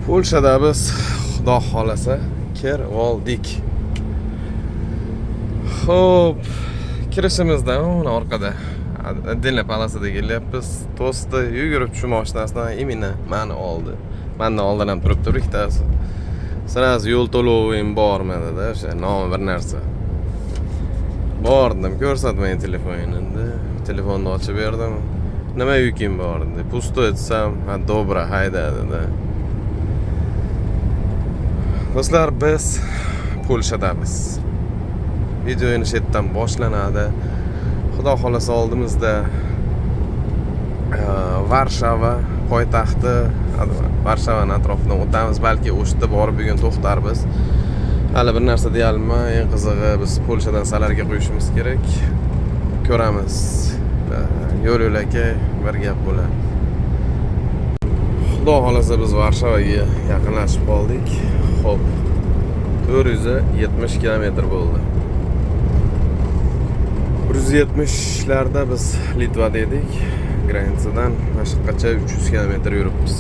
Polshada biz xudo xolasa kirib oldik. Xo'p, kirishimizda uni orqada Dinle palasida kelyapmiz. To'sti yugurib shu mashinasidan imina meni oldi. Mendan oldin ham turibdi ikkitasi. Sraz yo'l to'loving bormi dedi, o'sha nomi bir narsa. Bordim, ko'rsatmang telefoningni. Telefonni ochib berdim. Nima yuking bor dedi. Pusto etsam, ha dobra, hayda dedi. Do'stlar, biz Polshadamiz. Video inish etdan boshlanadi. Xudo xolasa oldimizda Varshava poytaxti, Varshavani atrofidan o'tamiz, balki o'shda borib bugun to'xtarmiz. Hali bir narsa deyolmayman, eng qizig'i biz Polshadan salarga qo'yishimiz kerak. Ko'ramiz. Yo'l-yo'lakay bir gap bo'ladi. Xudo xolasa biz Varshavaga yaqinlashib qoldik. Xo'p, 470 kilometr bo'ldi. 170'larda biz Litvada edik. Granitsadan Mashqacha 300 kilometr yuribmiz.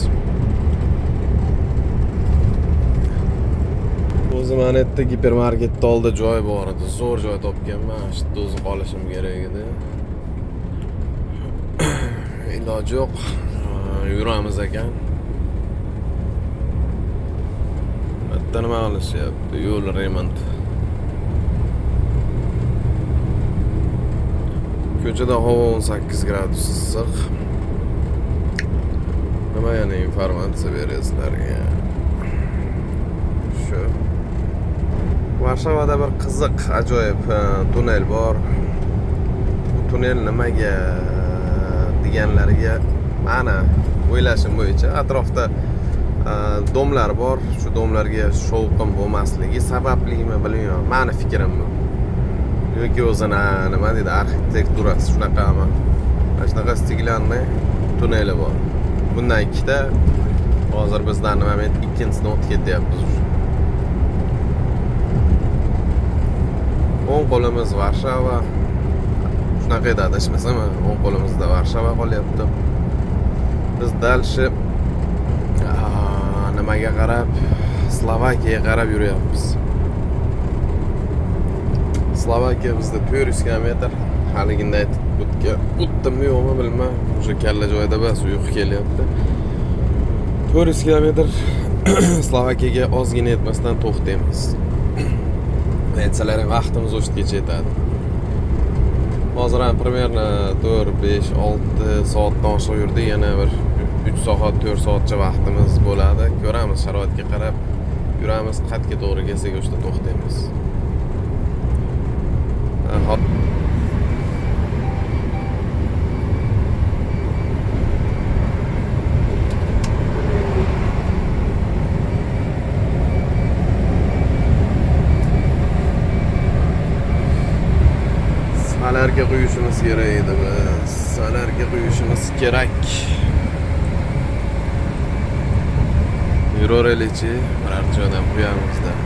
O'zi mana yerda gipermarketda oldi joy bor edi. Zo'r joy topganman. Shu yerda o'zi qolishim kerak edi. Iloji yo'q. Yuramiz ekan. Bitta nima qilishyapti? Yo'l remont. Ko'chada havo 18 gradus issiq. Nima yana informatsiya beryapsizlarga? Shu. Varshavada bir qiziq, ajoyib tunnel bor. Bu tunnel nimaga deganlarga mana o'ylashim bo'yicha atrofda domlar bor. Shu domlarga shovqin bo'lmasligi sabablimi bilmayman. Meni fikrim bu. Yoki o'zini nima deydi, arxitekturasi shunaqami? Mana shunaqa stiglanniy tunneli bor. Bundan ikkita. Hozir bizdan nima men ikkinchisini o'tib ketyapmiz. O'ng qo'limiz Varshava. Shunaqa edi adashmasam, o'ng qo'limizda Varshava qolyapti. Biz dal shu nimaga qarab, Slovakiyaga qarab yuryapmiz. Slovakiya bizda 400 kilometr. Haligini aytib o'tdimmi yo'qmi bilmayman. O'sha kalla joyda bas uyqu kelyapti. 400 kilometr Slovakiyaga ozgina yetmasdan to'xtaymiz. Aytsalar vaqtimiz o'shgacha yetadi. Hozir ham примерно 4, 5, 6 soatdan oshiq yurdi. Yana bir 3 soat, 4 soatcha vaqtimiz bo'ladi. Ko'ramiz, sharoitga qarab yuramiz. Qatga to'g'ri kelsak o'shda to'xtaymiz. Salarga qo'yishimiz kerak edi biz. Salarga qo'yishimiz kerak. Yuraveraylikchi, biror joydan qo'yamizda.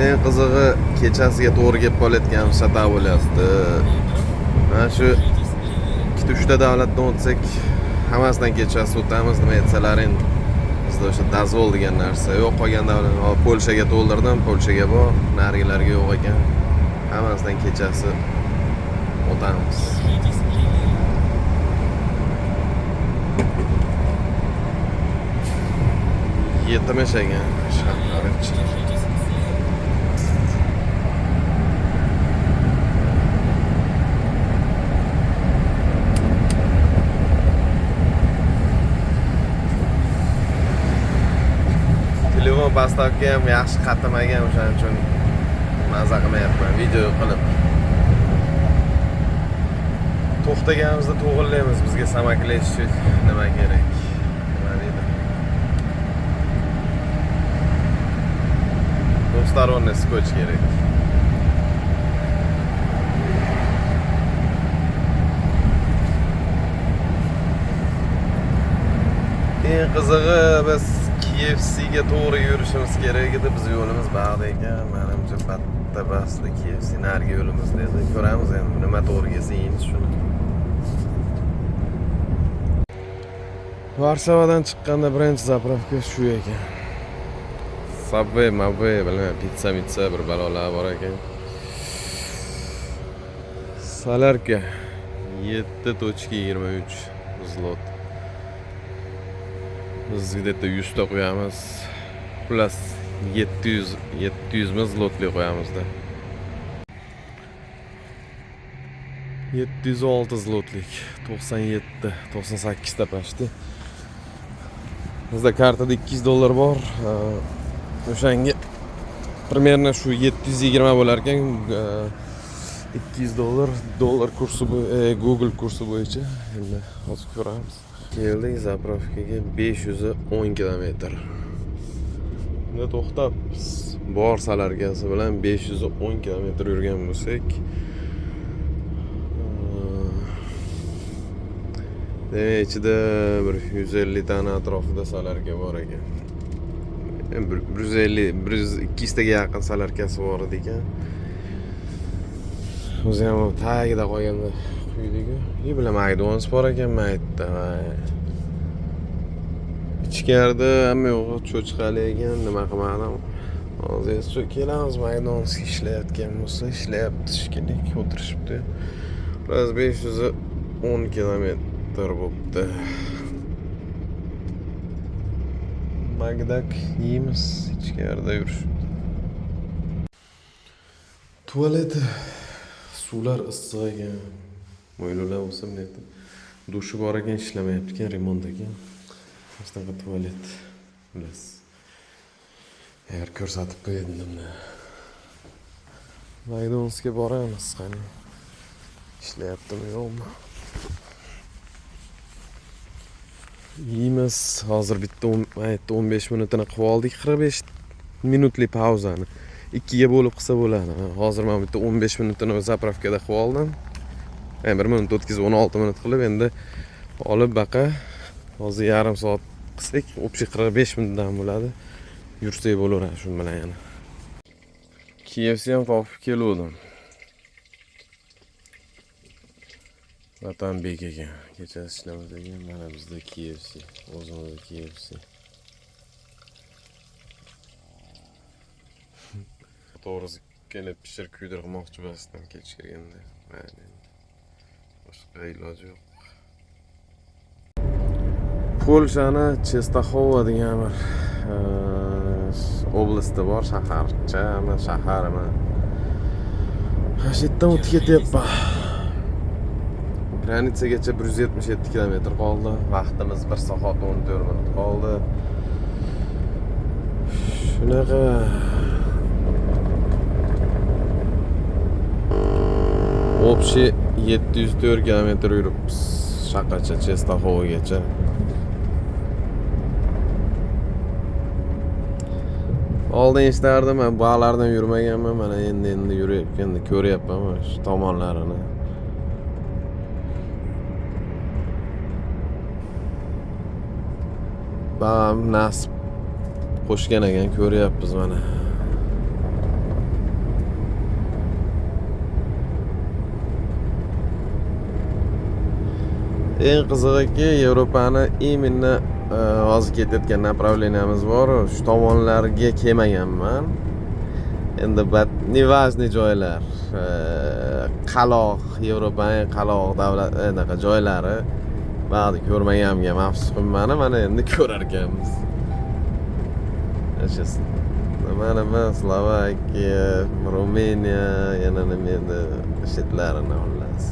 Eng qizig'i kechasiga to'g'ri kelib qolayotgan shata bo'lyapti. Mana shu 2-3 ta davlatdan o'tsak, hammasidan kechasi o'tamiz nima aytsalaring. Bizda o'sha dazvol degan narsa yo'q. Qolgan davlat, Polshaga to'ldirdim, Polshaga bor, narigalarga yo'q ekan. Hammasidan kechasi o'tamiz. Yetmish ekan shaharchi. Telefon pastavka ham yaxshi qatamagan, o'shaning uchun maza qilmayapman video qilib. To'xtaganimizda to'g'rilaymiz, bizga samaklash nima kerak? Nima deydi? двухсторонний скотч kerak. Eng qizig'i biz KFC'ga to'g'ri yurishimiz kerak edi. Biz yo'limiz bog'da ekan. Menimcha bitta basli KFC narigi yo'limizda edi. Ko'ramiz endi nima to'g'ri kelsa yeymiz shuni. Varsavadan chiqqanda birinchi zapravka shu ekan. Subway, bilmayman, pizza bir balolar bor ekan. Solarka 7.23 zlot. Biz где-то 100 ta qo'yamiz. Plus 700 ming zlotli qo'yamizda. 706 zlotlik, 98 ta pashti. Bizda kartada $200 bor. O'shanga примерно shu 720 bo'lar ekan. $200 kursi Google kursi bo'yicha. Endi hozir ko'ramiz. Keldik zapravkaga 510 kilometr. Bunda to'xtab bor salarkasi bilan 510 kilometr yurgan bo'lsak, demak ichida bir 150 tani atrofida salarka bor ekan. 150-200 taga yaqin salarkasi bor ekan. O'zi ham tagida qolganda quydik-ku. Bilan McDonald's bor ekan, maytda. Ichkarida hamma yo'q cho'chqali ekan, nima qilmadim. Hozir esa kelamiz McDonald'sga ishlayotgan bo'lsa, ishlayapti shekilli, o'tirishibdi. Biz 510 kilometr bo'libdi. Magdak yeymiz, ichkarida yurishibdi. Tualeti suvlar issiq ekan. Mo'ylovlar bo'lsa bunday dushi bor ekan, ishlamayapti ekan, remont ekan. Shunaqa tualet. Biz eğer ko'rsatib qo'ydim buni. McDonald'sga boramiz, qani. Ishlayaptimi, yo'qmi? Yeymiz. Hozir bitta 15 minutini qilib oldik, 45 minutli pauzani. 2 ga bo'lib qilsa bo'ladi. Hozir men bitta 15 minutini zapravkada qilib oldim. 1 minut o'tkazib 16 minut qilib endi olib baqa hozir yarim soat qilsak, общий 45 minutdan bo'ladi. Yursak bo'laveradi shu bilan yana. KFC ham topib keldim. Vatanbek ekan. Kechasi ishlamaz ekan. Mana bizda KFC, o'zimizda KFC. To'g'risi kelib pishirib kuydirmoqchi bo'lsam kech kelganda. Mayli. Boshqa iloji yo'q. Polshani Chestaxova degan bir oblastda bor, shaharmi. Yerdan o'tib ketyapman. Granitsagacha 177 kilometr qoldi. Vaqtimiz 1 soat 14 minut qoldi. Shunaqa общий 704 kilometr yuribmiz. Shaqacha Chestaxovagacha. Oldin ishlardim, men bog'lardan yurmaganman, mana endi yurayotganda ko'ryapman shu tomonlarini. Bam nasib qo'shgan ekan, ko'ryapmiz mana. Eng qizig'iki, Yevropani imенно hozir ketayotgan направленiyamiz bor. Shu tomonlarga kelmaganman. Endi nevajniy joylar, qaloq, Yevropaning qaloq davlat anaqa joylari ba'zi ko'rmaganimga afsus qilmani, mana endi ko'rar ekanmiz. Mana Slovakiya, Ruminiya, yana nima endi shetlarini xullas.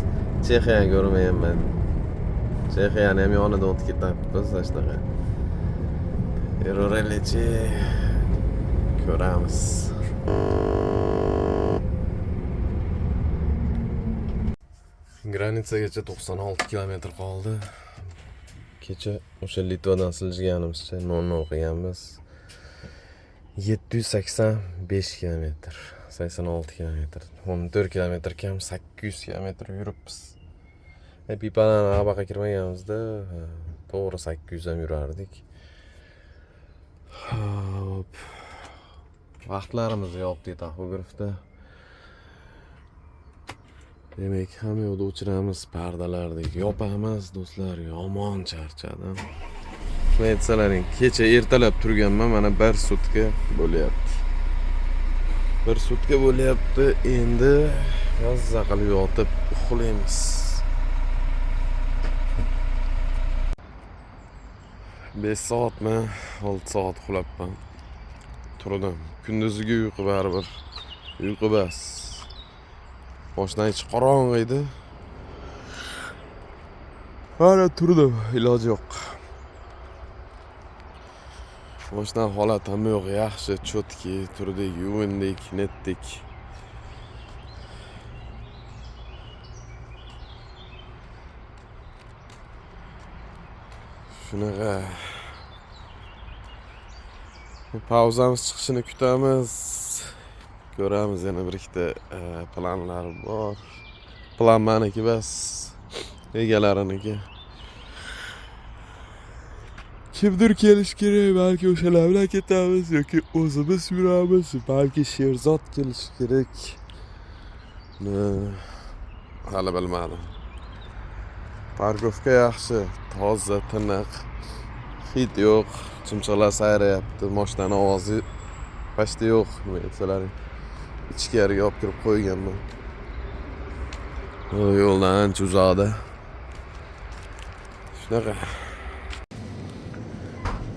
Chexiyani ko'rmayapman. Chexiyani ham yonidan o'tib ketyapmiz, shunaqa. Erorelichi ko'ramiz. Granitsagacha 96 kilometr qoldi. Kecha o'sha Litvadan siljiganimizcha non o'qiganmiz. 785 kilometr, 86 kilometr, 14 kilometr kam 800 kilometr yuribmiz. Pipadan abaqa kirmaganimizda to'g'ri 800 ham yurardik. Vaqtlarimiz yo'qdi taxografda. Demak, hamma yoqda o'chiramiz, pardalarni yopamiz, do'stlar. Yomon charchadim. Nima aytsalaring, kecha ertalab turganman, mana 1 sutka bo'lyapti. 1 sutka bo'lyapti. Endi yozza qilib yotib uxlaymiz. 5 soatmi, 6 soat uxlabman. Turdim. Kunduziga uyqu baribir. Uyqu bas. Boshdan ichi qorong'i edi. Mana turdim, iloji yo'q. Boshdan holat ham yo'q, yaxshi, chotki, turdik, yuvindik, netdik. Shunaqa. Pauzamiz chiqishini kutamiz. Ko'ramiz, yana bir ikkita planlar bor. Plan meniki bas, egalariniki. Kimdir kelish kerak, balki o'shalar bilan ketamiz yoki o'zimiz yuramiz, balki Sherzod kelish kerak. Hali bilmadim. Parkovka yaxshi, toza, tiniq. Hid yo'q, chumchuqlar sayrayapti, mashinaning ovozi pashta yo'q, nima aytsalaring. Ichkariga olib kirib qo'yganman. Yo'ldan ancha uzoqda. Shunaqa.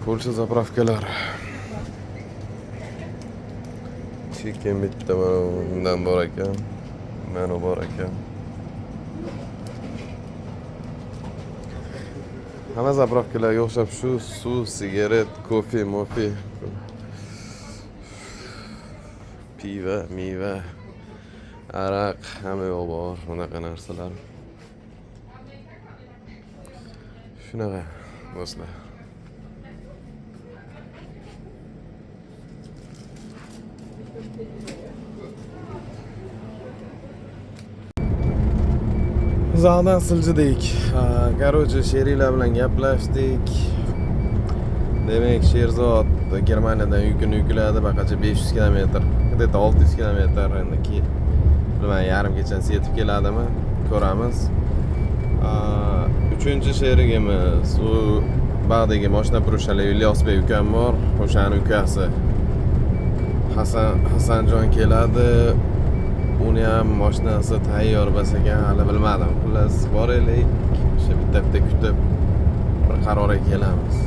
Polsha zapravkalar. Chicken bitta bundan bor ekan. Mana bor ekan. Hamma zapravkalarga o'xshab shu suv, sigaret, kofe, mofe, piva, meva, araq, hamma yo'q bor, bunaqa narsalar. Shunaqa, do'stlar. Uzoqdan siljidik. Короче, Sherila bilan gaplashdik. Demak, Sherzod Germaniyadan yukini yukladi, baqacha 500 kilometr, где-то 600 kilometr, endi bilmadim, yarim kechasi yetib keladimi, ko'ramiz. 3-chi sherigimiz, u bag'dagi mashina purushali Ilyosbek ukam bor, o'shaning ukasi Hasanjon keladi. Uni ham mashinasi tayyor bo'lsa ekan, hali bilmadim. Xullas, boraylik, o'sha bitta kutib bir qarorga kelamiz.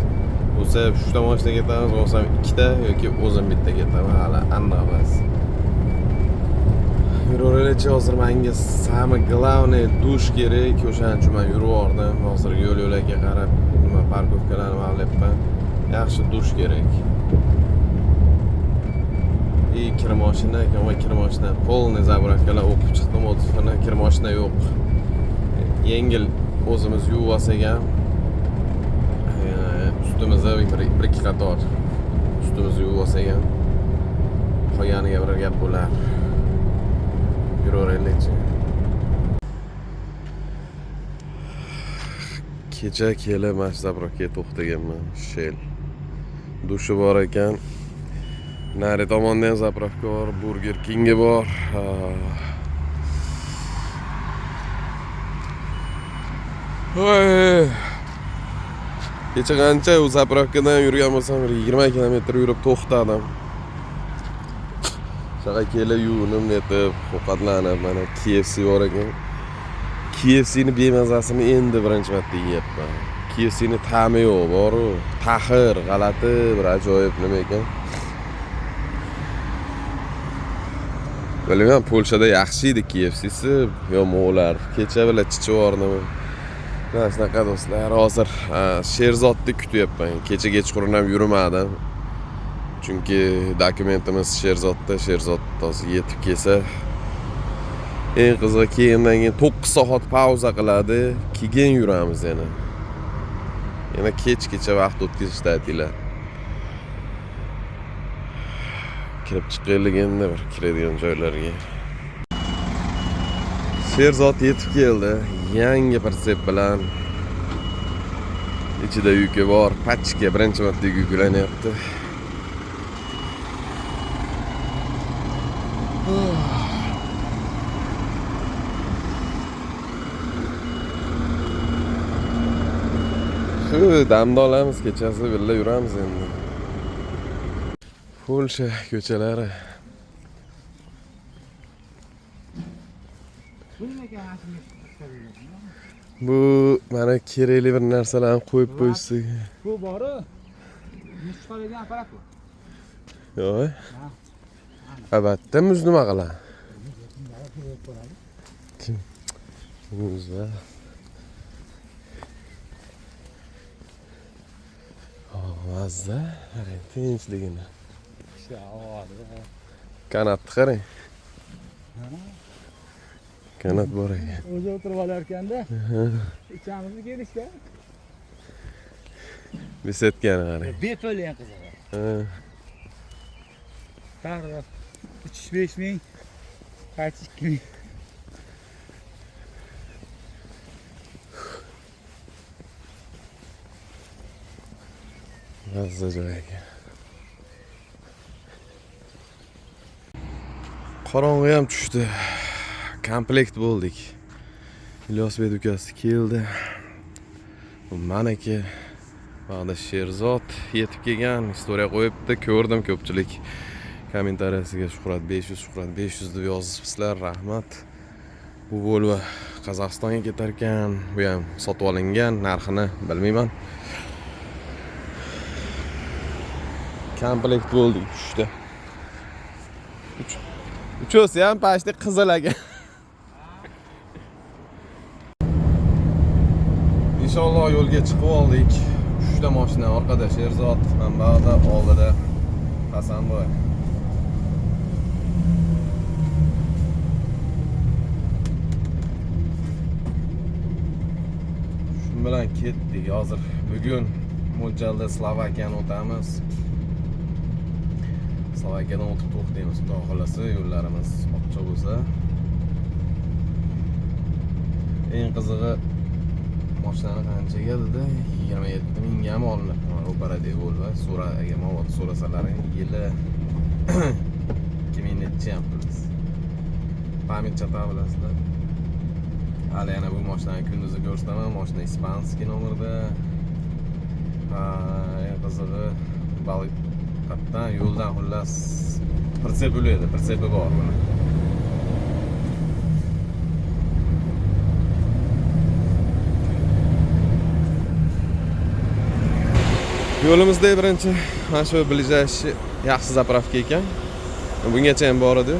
Bo'lsa, 3ta mashina ketamiz, bo'lsa 2ta yoki o'zim bitta ketaman, hali aniq emas. Yuraveraylik, hozir menga самый главный dush kerak, o'shaning uchun men yuraverdim. Hozir yo'l-yo'lakka qarab, nima parkovkalarni ma'lumlayapman. Yaxshi dush kerak. Kir mashina, kir mashina, polniy zapravkalar o'qib chiqdim, o'tishini kir mashina yo'q. Yengil o'zimiz yuvib olsak ham, ustimizda bir ikki qator ustimizni yuvib olsak ham, qolganiga bir gap bo'lar. Yuraveraylikchi. Kecha kelib mana shu zapravkaga to'xtaganman, Shell. Dushi bor ekan. Nari tomonda ham zapravka bor, Burger King bor. Kecha qancha u zapravkadan yurgan bo'lsam, 20 kilometr yurib to'xtadim. Shaqa kelib yuvinib, netib, ovqatlanib, mana KFC bor ekan. KFCni bemazasini endi birinchi marta yeyapman. KFCni ta'mi yo'q, bor-ku, taxir, g'alati, bir ajoyib nima ekan. Bilmadim, Polshada yaxshi edi KFC'si, yomonlar. Kecha bilan chichivordim. Mana shunaqa do'stlar, hozir Sherzodni kutyapman. Kecha kechqurun ham yurmadim. Chunki dokumentimiz Sherzodda, Sherzod hozir yetib kelsa, eng qizig'i keyindan keyin 9 soat pauza qiladi, keyin yuramiz yana. Yana kechgacha vaqt o'tkazishda aytinglar. kirib chiqaylik endi bir kiradigan joylarga. Sherzod yetib keldi. Yangi pritsep bilan. İçida yuki bor. Pachka birinchi marta yuklanyapti. Shu damda olamiz, kechasi birga yuramiz endi. Polsha ko'chalari. Bu mana kerakli bir narsalarni qo'yib qo'ysak. Bu bori muz chiqaradigan apparat bu. Yo'q. Albatta muz nima qiladi? Kim? Muz va mazza, tinchligini. İşte avvalda. Kanatni qarang. Kanat bor ekan. O'zi o'tirib olarkanda ichamizni kelishga. Besetkani qarang. Beto'lagan qiziq. Tarix 35 ming, qaysi 2 ming. Mazza joy ekan. Qorong'i ham tushdi. Komplekt bo'ldik. Ilyosbek ukasi keldi. Maniki vaqtda Sherzod yetib kelgan, istoriya qo'yibdi. Ko'rdim ko'pchilik kommentariyasiga Shuhrat 500 deb yozibsizlar. Rahmat. Bu Volvo Qozog'istonga ketar ekan. Bu ham sotib olingan, narxini bilmayman. Komplekt bo'ldik tushdi. Uchosi ham pashti qizil ekan. İnşallah yo'lga chiqib oldik. 3 ta mashina orqada Sherzod, manbada oldida Hasanboy. Shu bilan ketdik. Hozir bugun mo'ljalda Slovakiyani o'tamiz. Slovakiyadan o'tib to'xtaymiz. Xudo xolasa yo'llarimiz oqcha bo'lsa. Eng qizig'i mashinani qanchaga dedi? 27 mingga ham olinibdi. Operativ Volvo. So'rasalaring yili 2000 ham bilasiz. Pamyat chapa bilasizlar. Hali yana bu mashinani kunduzi ko'rsataman. Mashina ispanskiy nomerda. Eng qizig'i balik qatdan yo'ldan xullas pritsep bo'ladi. Pritsepi bor buni. Yo'limizda birinchi mana shu ближайший yaxshi zapravka ekan. Bungacha ham bor edi.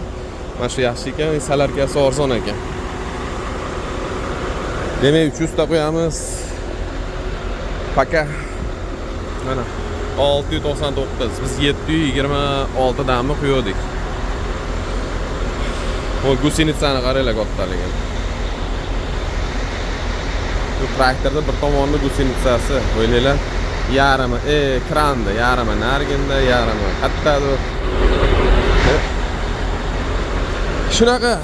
Mana shu yaxshi ekan, salarkasi arzon ekan. Demak 300 ta qo'yamiz. Paka. Mana 699. Biz 726 damni qo'ydik. O gusinitsani qaranglar kattaligini. Bu traktorda bir tomonda gusinitsasi, o'ylaylar. Yarimi ekranda, yarimi narginda, yarimi qattadir. Shunaqa.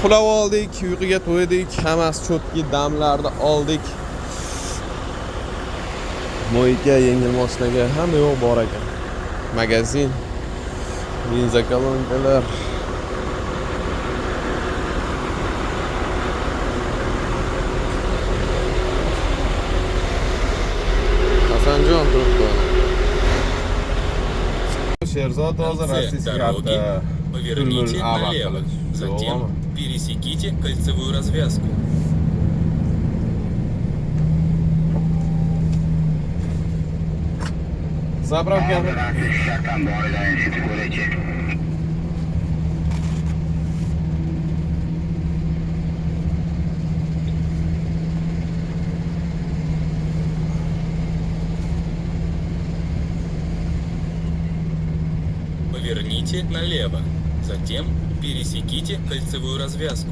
Xulab oldik, uyquga to'ydik, hammasi cho'tki damlarda oldik. Mo'yka, yengil mashinaga hamma yo'q bor ekan. Magazin, benzokolonkalar. Hasanjon turibdi. Sherzod hozir rossiyskiy karta. Поверните налево, затем пересеките кольцевую развязку. Zapravka. Поверните налево, затем пересеките кольцевую развязку.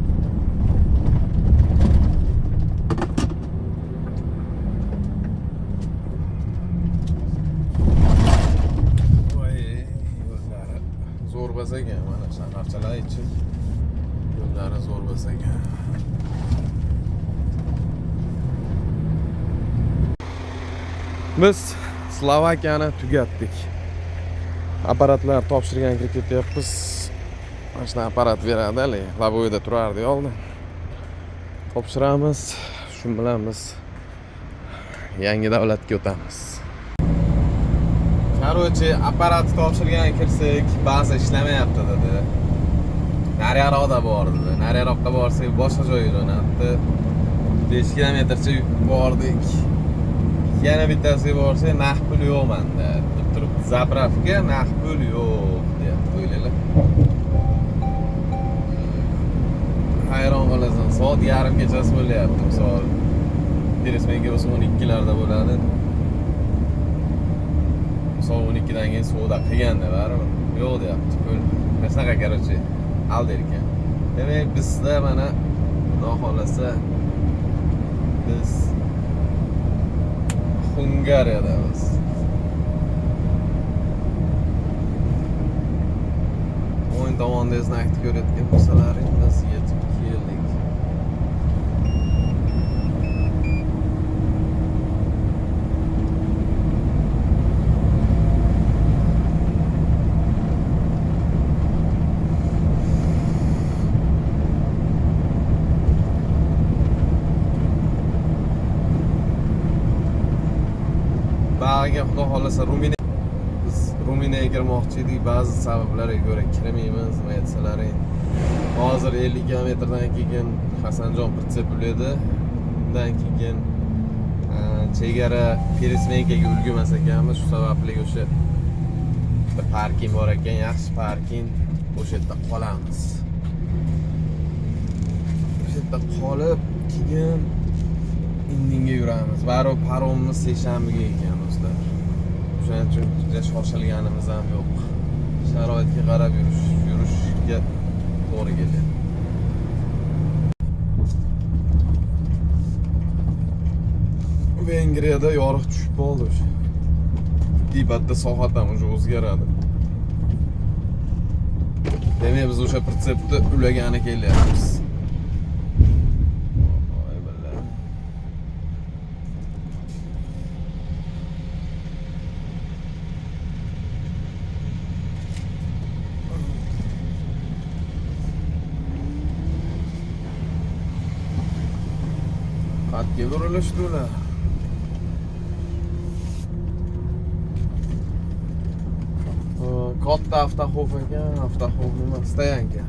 Biz Slovakiyani tugatdik. Apparatlar topshirgan kirib ketyapmiz. Mana shunday apparat beradi, Labo'yda turardi oldin. Topshiramiz, shu bilan biz yangi davlatga o'tamiz. Короче, apparat topshirgan kirsak, ba'zi ishlamayapti dedi. Nariroqda bor dedi. Nariroqqa borsak boshqa joyga jo'natdi. 5 kilometrcha bordik. Yana bittasiga borsak, naqd pul yo'q menda. Turib zapravka naqd pul yo'q deyapti, o'ylaylar. Hayron qolasan, soat yarim kechasi bo'lyapti, misol. Peresmenga bo'lsa 12 larda bo'ladi. Misol 12 dan keyin savdo qilganda baribir yo'q deyapti, pul. Qanaqa короче, al derkan. Demak, bizda mana xudo xolasa biz Hungariyadamiz. O'yin tomonda znakni ko'rayotgan bo'lsalaring, biz yetib keldik. Bag'ga xudo xolasa Ruminiyaga kirmoqchi edik, ba'zi sabablarga ko'ra kirmaymiz, nima aytsalaring. Hozir 50 kilometrdan keyin Hasanjon pritsepli edi. Undan keyin chegara Peresmenkaga ulgurmas ekanmiz, shu sababli o'sha bitta parking bor ekan, yaxshi parking, o'sha yerda qolamiz. O'sha yerda qolib, keyin indinga yuramiz. Baro paromimiz seshanbaga ekan do'stlar. Shuning uchun juda shoshilganimiz ham yo'q. Sharoitga qarab yurishga to'g'ri keladi. Vengriyada yorug' tushib qoldi o'sha. Dibatda soat ham o'zgaradi. Demak, biz o'sha pritsepni ulagani kelyapmiz. Qatga burilishdi ular. Katta avtoxof ekan, avtoxof emas, tayanka.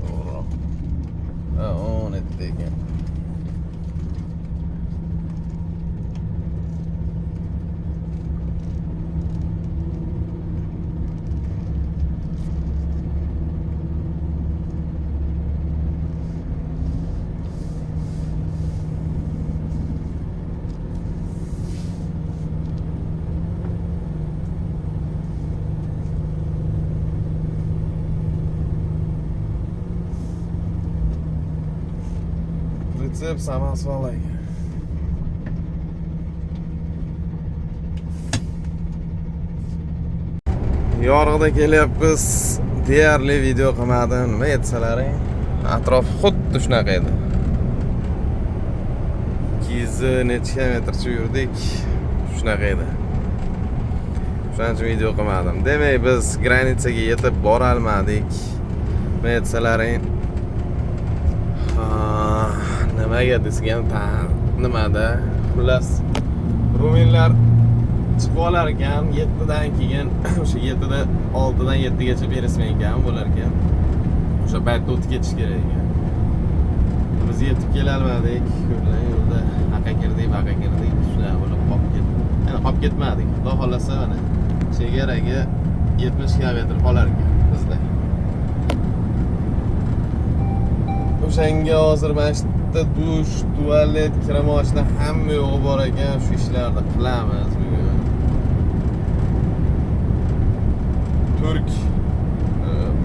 To'g'ri. On etdi ekan. Pritsep samasvalay. Yorug'da kelyapmiz. Deyarli video qilmadim. Nima aytsalaring? Atrof xuddi shunaqa edi. 200 necha kilometrcha yurdik. Shunaqa edi. Shuning uchun video qilmadim. Demak, biz granitsaga yetib bora olmadik. Nima aytsalaring? Nimaga desgan nimada? Xullas, ruminlar chiqib olar ekan 7 dan keyin o'sha 7 da 6 dan 7 gacha Peresmenka bo'lar ekan. O'sha paytda o'tib ketish kerak ekan. Biz yetib kela olmadik. Yo'lda haqa kirdik. Shunday bo'lib qolib ketdik. Yana qolib ketmadik. Xudo xolasa mana chegaraga 70 km qolar ekan bizda. O'shanga hozir mana shu dush, tualet, kira moshina hamma yo'g'i bor ekan. Shu ishlarni qilamiz bugun. Turk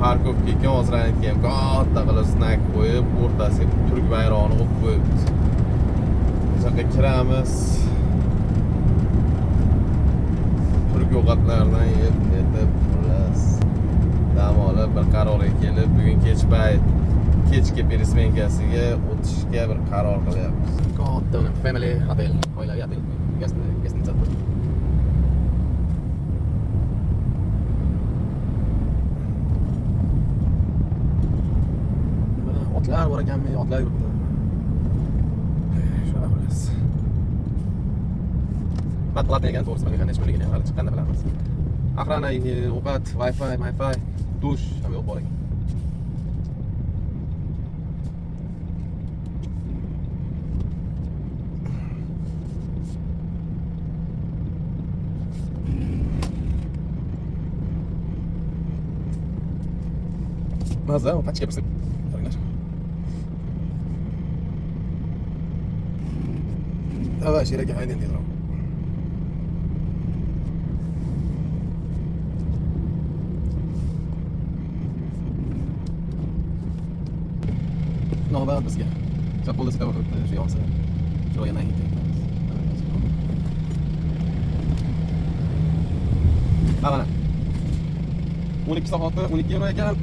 parkovkaga hozir aytgan katta qilib znak qo'yib, o'rtasiga turk bayrog'ini qo'yib qo'yibdi. O'shaqa kiramiz. Turk ovqatlaridan yeb xullas dam olib bir qarorga kelib, bugun kechki Peresmenkasiga o'tishga bir qaror qilyapmiz. Katta family hotel, oilaviy hotel, gastnitsa. otlar bor ekanmi, otlar yuribdi. Shunaqa bilasiz. Matbuot degan to'g'risi bilmagan hech kunligini hali chiqqanda bilamiz. Охрана, ovqat, Wi-Fi, dush hamma yo'q bor ekan. Maza, pachka pisib. Qaranglar. Давай, sheraga haydang tezroq. Nova bizga. Chap bo'lsa tavba qilib shu yoqsa. Shu yana yetamiz. Mana. 12 soati 12 euro ekan.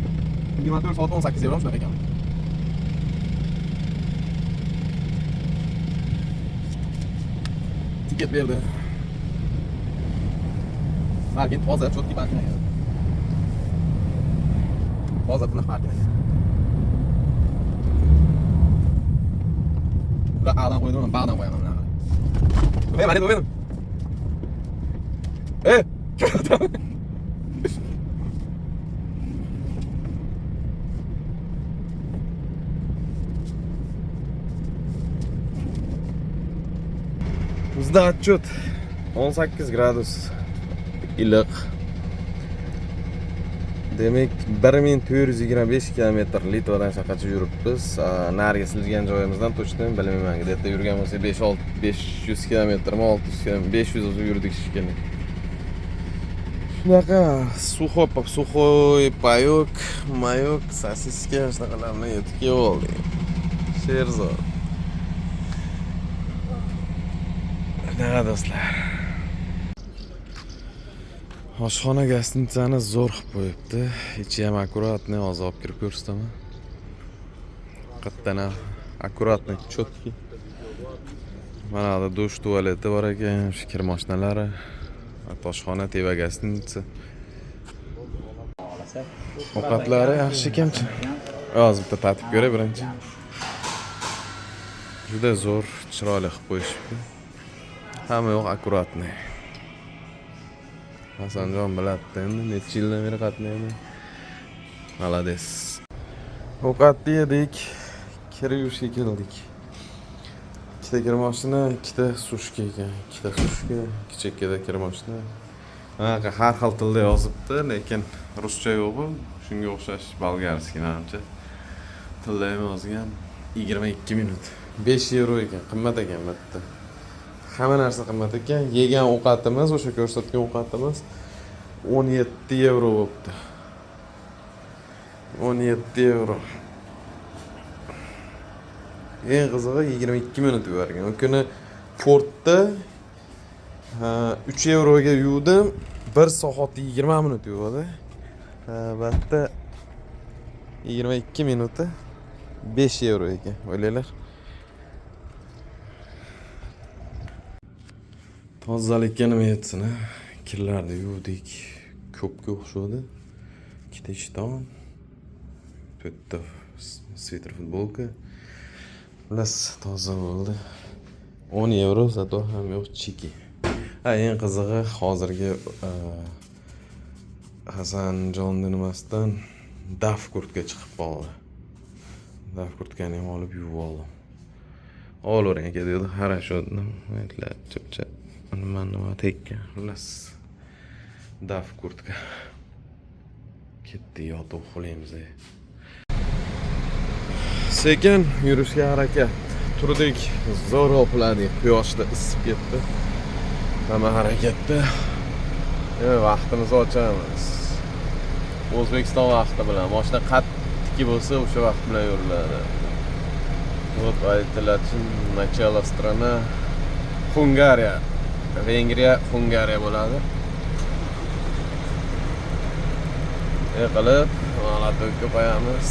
24 soat 18 euro shunaqa ekan. Tiket berdi. Market hozir cho'tki parkinagan. Hozir buni parkinagan. Ular A'dan qo'ydim, B'dan qo'yaman. Mana. Bizda отчет 18 gradus iliq. Demek 1425 km Litvadan shaqacha yuribmiz. Nariga siljigan joyimizdan точно bilmayman. Где-то yurgan bo'lsa 500 km, 600 km, 500 yurdik shekilli. Shunaqa сухой паёк, маёк, сосиска, shunaqalarni yetib oldik. Sherzod. Qanaqa do'stlar? Oshxona gastitsani zo'r qilib qo'yibdi. Ichi ham akkuratni, hozir olib kirib ko'rsataman. Qattana akkuratni, chotki. Mana bu dush tualeti bor ekan, shu kir mashinalari. Oshxona teva gastitsa. Ovqatlari yaxshi ekan-chi. Hozir bitta tatib ko'ray birinchi. Juda zo'r, chiroyli qilib qo'yishibdi. Hamma yo'q akkuratni. Hasanjon biladi endi necha yildan beri qatnayman. Malades. Ovqatni yedik, kir yuvishga keldik. Ikkita kir mashina, ikkita sushka ekan. Ikkita sushka, kichikda kir mashina. Mana har xil tilda yozibdi, lekin ruscha yo'q bu. Shunga o'xshash bolgarskiy namcha. Tilda ham yozgan 22 minut. 5 euro ekan, qimmat ekan bitta. Hamma narsa qimmat ekan. Yegan ovqatimiz, o'sha ko'rsatgan ovqatimiz 17 euro bo'libdi. 17 euro. Eng qizig'i 22 minut yuvargan. O kuni Fordda 3 euroga yuvdim. 1 soat 20 minut yuvadi. Batta 22 minuti 5 euro ekan. O'ylaylar. Tozalikka nima yetsin, kirlarni yuvdik. Ko'pga o'xshadi. Ikkita ishton, 4 ta sviter futbolka. Plus toza bo'ldi. 10 euro zato ham yo'q chiki. Eng qizig'i hozirgi Hasanjon nimasdan daf kurtka chiqib qoldi. Daf kurtkani ham olib yuvib oldim. Olavering aka dedi, harashodni. Aytlar, chipcha. Nima tekka. Xullas. Daf kurtka. Ketdi yotib uxlaymiz. Sekin yurishga harakat. Turdik, zo'r uxladik. Quyoshda isib ketdi. Hamma harakatda. Vaqtimizni ochamiz. O'zbekiston vaqti bilan mashina qattiq bo'lsa, o'sha vaqt bilan yuriladi. Вот aytiladi, начало страна Hungariya. Vengriya, Hungariya bo'ladi. Qilib, g'alati qo'yamiz.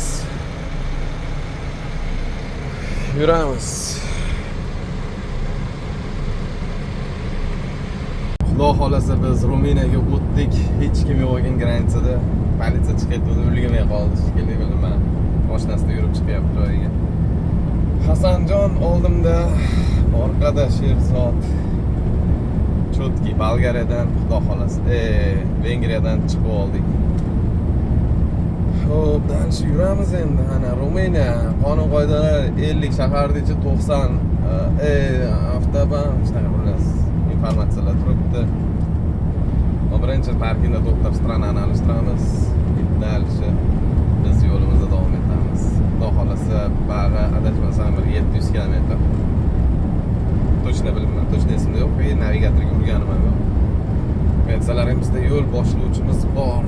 Yuramiz. Xudo xolasa biz Ruminiyaga o'tdik. Hech kim yo'q ekan granitsada. Politsiya chiqib o'tib ulgurmay qoldi shekilli bilaman. oshnasida yurib chiqyapti joyiga. Hasanjon oldimda, orqada Sherzod. Chotki Bolgariyadan, xudo xolasa, Vengriyadan chiqib oldik. Xo'p, danish yuramiz endi. Ana Ruminiya qonun qoidalari 50 shahargacha 90 avtoban shunaqa bilas informatsiyalar turibdi. Birinchi parkingda to'xtab stranani alishtiramiz. Dalishi biz yo'limizda davom etamiz. Xudo xolasa, bag'i adashmasam bir 700 km. Точно bilmayman, точно esimda yo'q. Navigatorga urganim ham yo'q. Metsalarimizda yo'l boshlovchimiz bor.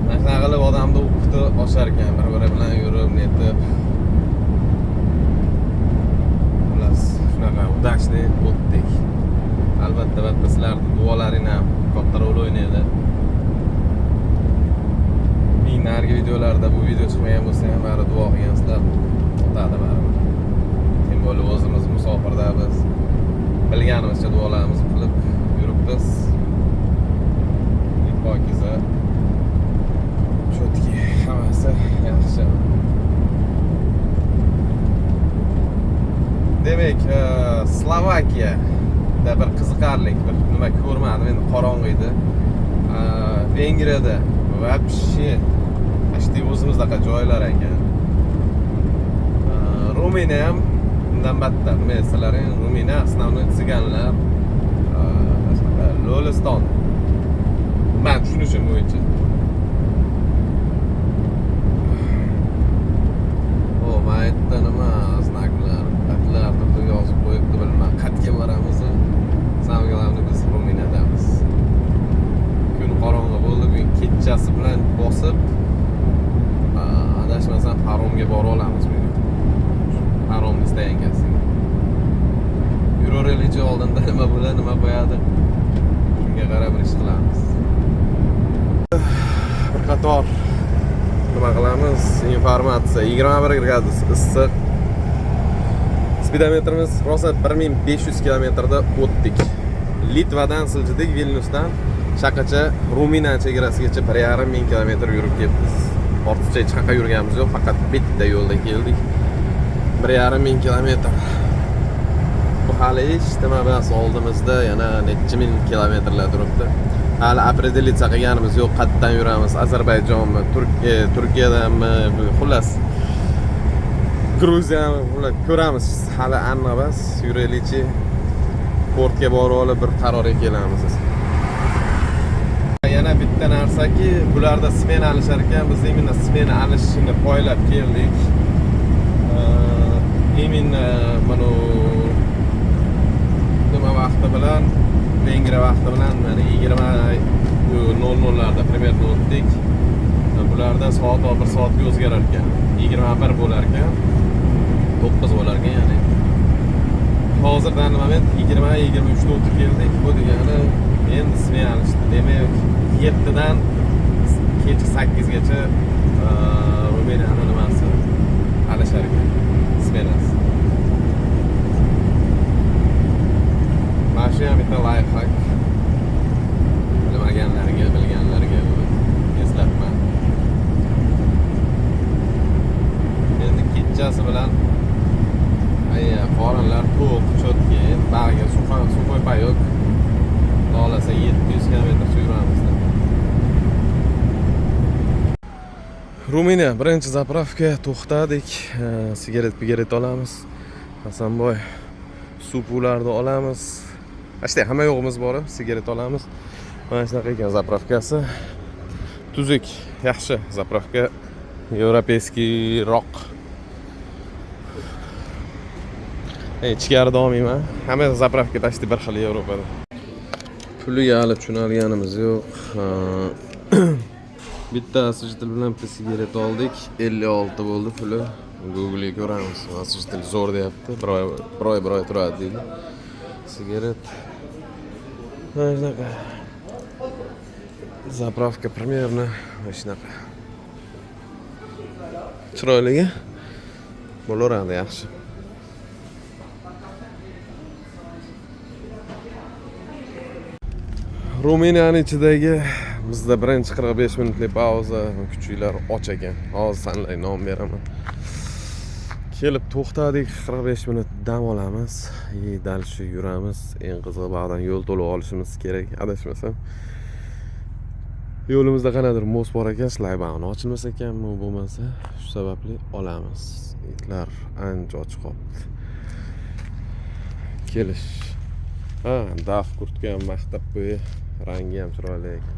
Mana qilib odamni o'qitib oshar ekan, bir-biri bilan yurib, netib. Xullas, shunaqa udashli o'tdik. Albatta, sizlarning duolaring ham katta rol o'ynaydi. Men narigi videolarda bu video chiqmagan bo'lsa ham, bari duo qilgansizlar. O'tadi baribir. Kim bo'lib o'zimiz musofirdamiz. Bilganimizcha duolarimizni qilib yuribmiz. Pokiza. Chotki, hammasi yaxshi. Demak, Slovakiyada bir qiziqarli bir nima ko'rmadim, endi qorong'i edi. Vengriyada вообще почти o'zimizdaqa joylar ekan. Ruminiya ham undan battar. Masalan, Ruminiya основной tsiganlar, Loliston. Men tushunishim bo'yicha. Maytda nima znaklar, xatlar turib yozib qo'yibdi, bilmam. Qatga boramiz. Samgalarni biz Ruminiyadamiz. Kun qorong'i bo'ldi, bugun kechasi bilan bosib adashmasam paromga borib olamiz bugun. Paromni istagansiz. Yuraverilichi oldinda nima bo'ladi, nima qo'yadi. Shunga qarab ish qilamiz. Bir qator nima qilamiz? Informatsiya 21 gradus issiq. Speedometrimiz rosa 1500 kilometrda o'tdik. Litvadan siljidik, Vilnyusdan shaqacha Ruminiya chegarasigacha 1500 kilometr yurib ketdik. Ortiqcha hech qayerga yurganimiz yo'q, faqat bitta yo'lda keldik. 1500 kilometr. Bu hali hech nima emas, oldimizda yana necha ming kilometrlar turibdi. Hali определиться qilganimiz yo'q, qayerdan yuramiz, Ozarbayjonmi, Turkiyadanmi, xullas Gruziyami, xullas ko'ramiz. Hali aniq emas, yuraylikchi. Portga borib olib bir qarorga kelamiz. Yana bitta narsaki, bularda smena alishar ekan, biz imенно smena alishishini poylab keldik. Imенно mana nima vaqti bilan, Vengriya vaqti bilan mana 20:00larda примерно o'tdik. Bularda soat 1 soatga o'zgarar ekan. 21 bo'lar ekan. 9 bo'lar ekan, ya'ni. Hozirdan moment 20:23 o'tib keldik. Bu degani endi smena alishdi. Demak, 7dan kecha 8gacha Ruminiyaning nimasi alishar ekan. Smenasi. Mana bitta lifehack. Bilganlarga eslatma. Endi kechasi bilan qorinlar to'q, chotki, bag'ga suv qo'yib yo'q. Xolasa 700 km yuramiz. Ruminiya birinchi zapravka to'xtadik. Sigaret olamiz. Hasanboy suv pullarni olamiz. Ashta hamma yo'g'imiz bor, sigaret olamiz. Mana shunaqa ekan zapravkasi. Tuzuk, yaxshi zapravka, европейский rock. Ichkari davomiyman. Hamma zapravka tashdi bir xil Yevropada. Puliga hali tushunolganimiz yo'q. Bitta asijtil bilan bitta sigaret oldik. 56 bo'ldi puli. Google'ga ko'ramiz. Asijtil zo'r deyapti. Bir oy turadi deydi. Sigaret. Mana shunaqa. Zapravka примерно mana shunaqa. Chiroyliga bo'laveradi, yaxshi. Ruminiyaning ichidagi bizda birinchi 45 minutlik pauza, kuchuklar och ekan. Hozir sanlay nom beraman. Kelib to'xtadik, 45 minut dam olamiz. Dal shu yuramiz. Eng qizig'i bog'dan yo'l to'lib olishimiz kerak, adashmasam. Yo'limizda qanadir mos bor ekan, shlayban ochilmas ekanmi, bo'lmasa, shu sababli olamiz. Itlar ancha och qolibdi. Kelish. Ha, daf kurtka ham maqtab qo'yi, rangi ham chiroyli ekan.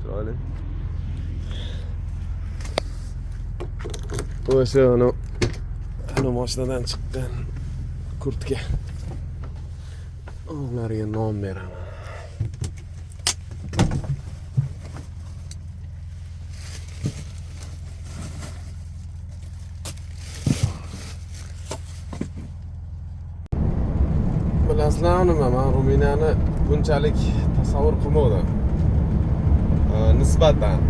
Chiroyli. O'sha ana mashinadan chiqqan kurtka. Ularga nom beraman. Bilasizlarmi nima, men Ruminiyani bunchalik tasavvur qilmadim. Nisbatan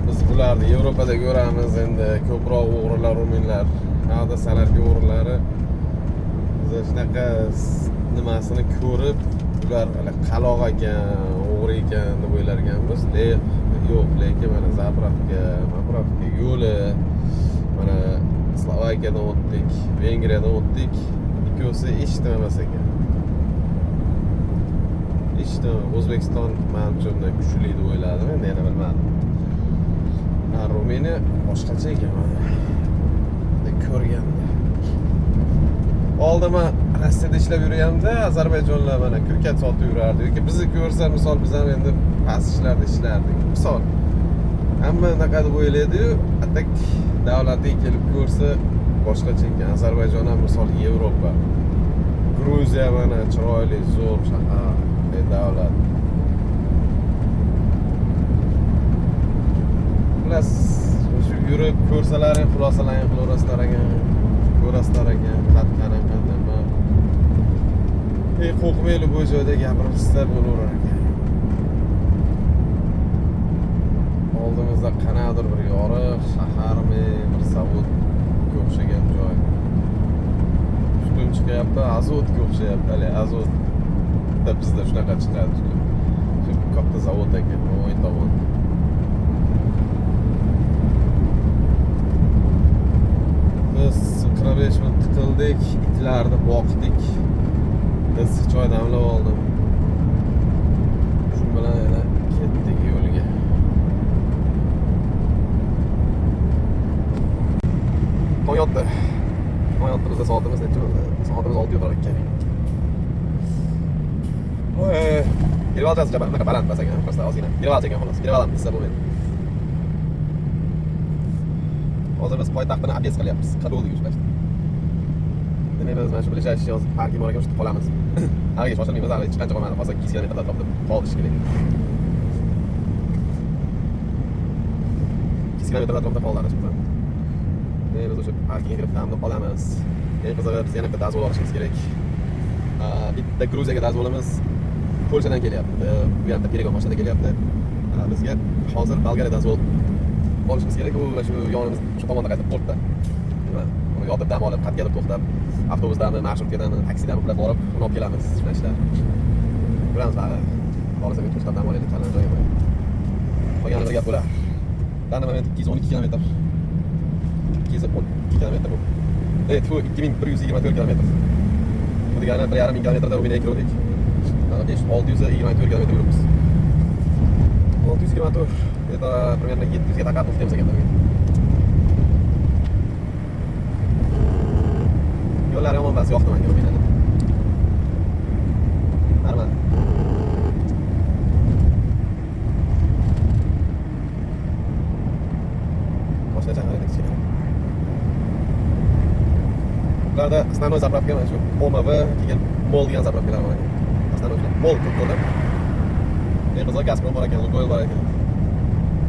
biz bularni Yevropada ko'ramiz, endi ko'proq o'g'rilar, ruminlar, hada sanarki o'g'rilari biz shunaqa nimasini ko'rib, ular qaloq ekan, o'g'ri ekan deb o'ylar ekanmiz. Yo'q, lekin mana zapravka yo'li, mana Slovakiyadan o'tdik, Vengriyadan o'tdik. Ikkosi eshitmamas ekan. O'zbekiston menimcha unday kuchli deb o'yladim, endi yana bilmadim. Ruminiya boshqacha ekan mana. Ko'rganda. Oldin men Rossiyada ishlab yurganimda Ozarbayjonlar mana ko'kat sotib yurardi yoki bizni ko'rsa, misol biz ham endi past ishlarda ishlardik. Misol hamma unaqa deb o'ylaydi-yu, atak davlatiga kelib ko'rsa boshqacha ekan. Ozarbayjon ham misol Yevropa. Gruziya mana chiroyli, zo'r shahar, davlat. Plus shu yurib ko'rsalaring, xulosalaring qilaverasizlar ekan. Ko'rasizlar ekan, qanaqa nima. Qo'rqmayli bu joyda gapirishsa bo'laverar ekan. Oldimizda qanaqadir bir yoriq shaharmi, bir zavod o'xshagan joy. Tutun chiqyapti, azotga o'xshayapti, hali azot. Bizda shunaqa chiqadi tutun. Shu katta zavod ekan, o'ng tomon. Biz 45 minut tiqildik, itlarni boqdik. Biz choy damlab oldim. Shu bilan yana ketdik yo'lga. Toyotda bizda soatimiz necha bo'ldi? Soatimiz 6 yo'q ekan. Girvaldas jabal, bunaqa baland emas ekan, prosta ozgina. Girvaldas ekan xolos. Girvalam desa bo'lmaydi. Hozir biz poytaxtni ob'ez qilyapmiz. Qadolga yurishdik. Demak biz mana shu bilashish hozir parking bor ekan, o'sha qolamiz. Haligacha ochilmaymiz, hali hech qancha qolmadi. Hozir 2 kilometr atrofda qolish kerak. 2 kilometr atrofda qolamiz biz. Biz o'sha parkingga kirib tamom qolamiz. Eng qizig'i biz yana bitta dazmol olishimiz kerak. Bitta Gruziyaga dazmolimiz Polshadan kelyapti. Bu yerda Peregon mashinada kelyapti. Bizga hozir Bolgariya dazmol olishimiz kerak. U shu yonimiz shu tomonda qaytib portda. Uni yotib dam olib, qatga to'xtab, avtobusdanmi, marshrutkadanmi, taksidan uxlab borib, uni olib kelamiz. Shunday ishlar. Bilamiz bari. Xohlasak to'xtab dam olaylik, tanlab joyga qo'yib. Qolgan bir gap bo'lar. Tanlab moment 212 kilometr. 212 kilometr bu. 2124 kilometr. Bu degani 1,5 kilometrda Ruminiyaga kirdik. 624 kilometr yuribmiz. 624. Это примерно 700 ga taqab o'tamiz ekan. Yo'llar yomon emas, yoqdi menga Ruminiyani. Normal. Boshqa chaqirdik kerak. Ularda основной заправка mana shu OMV keyin MOL degan zapravkalar bor ekan. Основной MOL ko'rdim. Eng qizig'i Gazprom bor ekan, Lukoil bor ekan.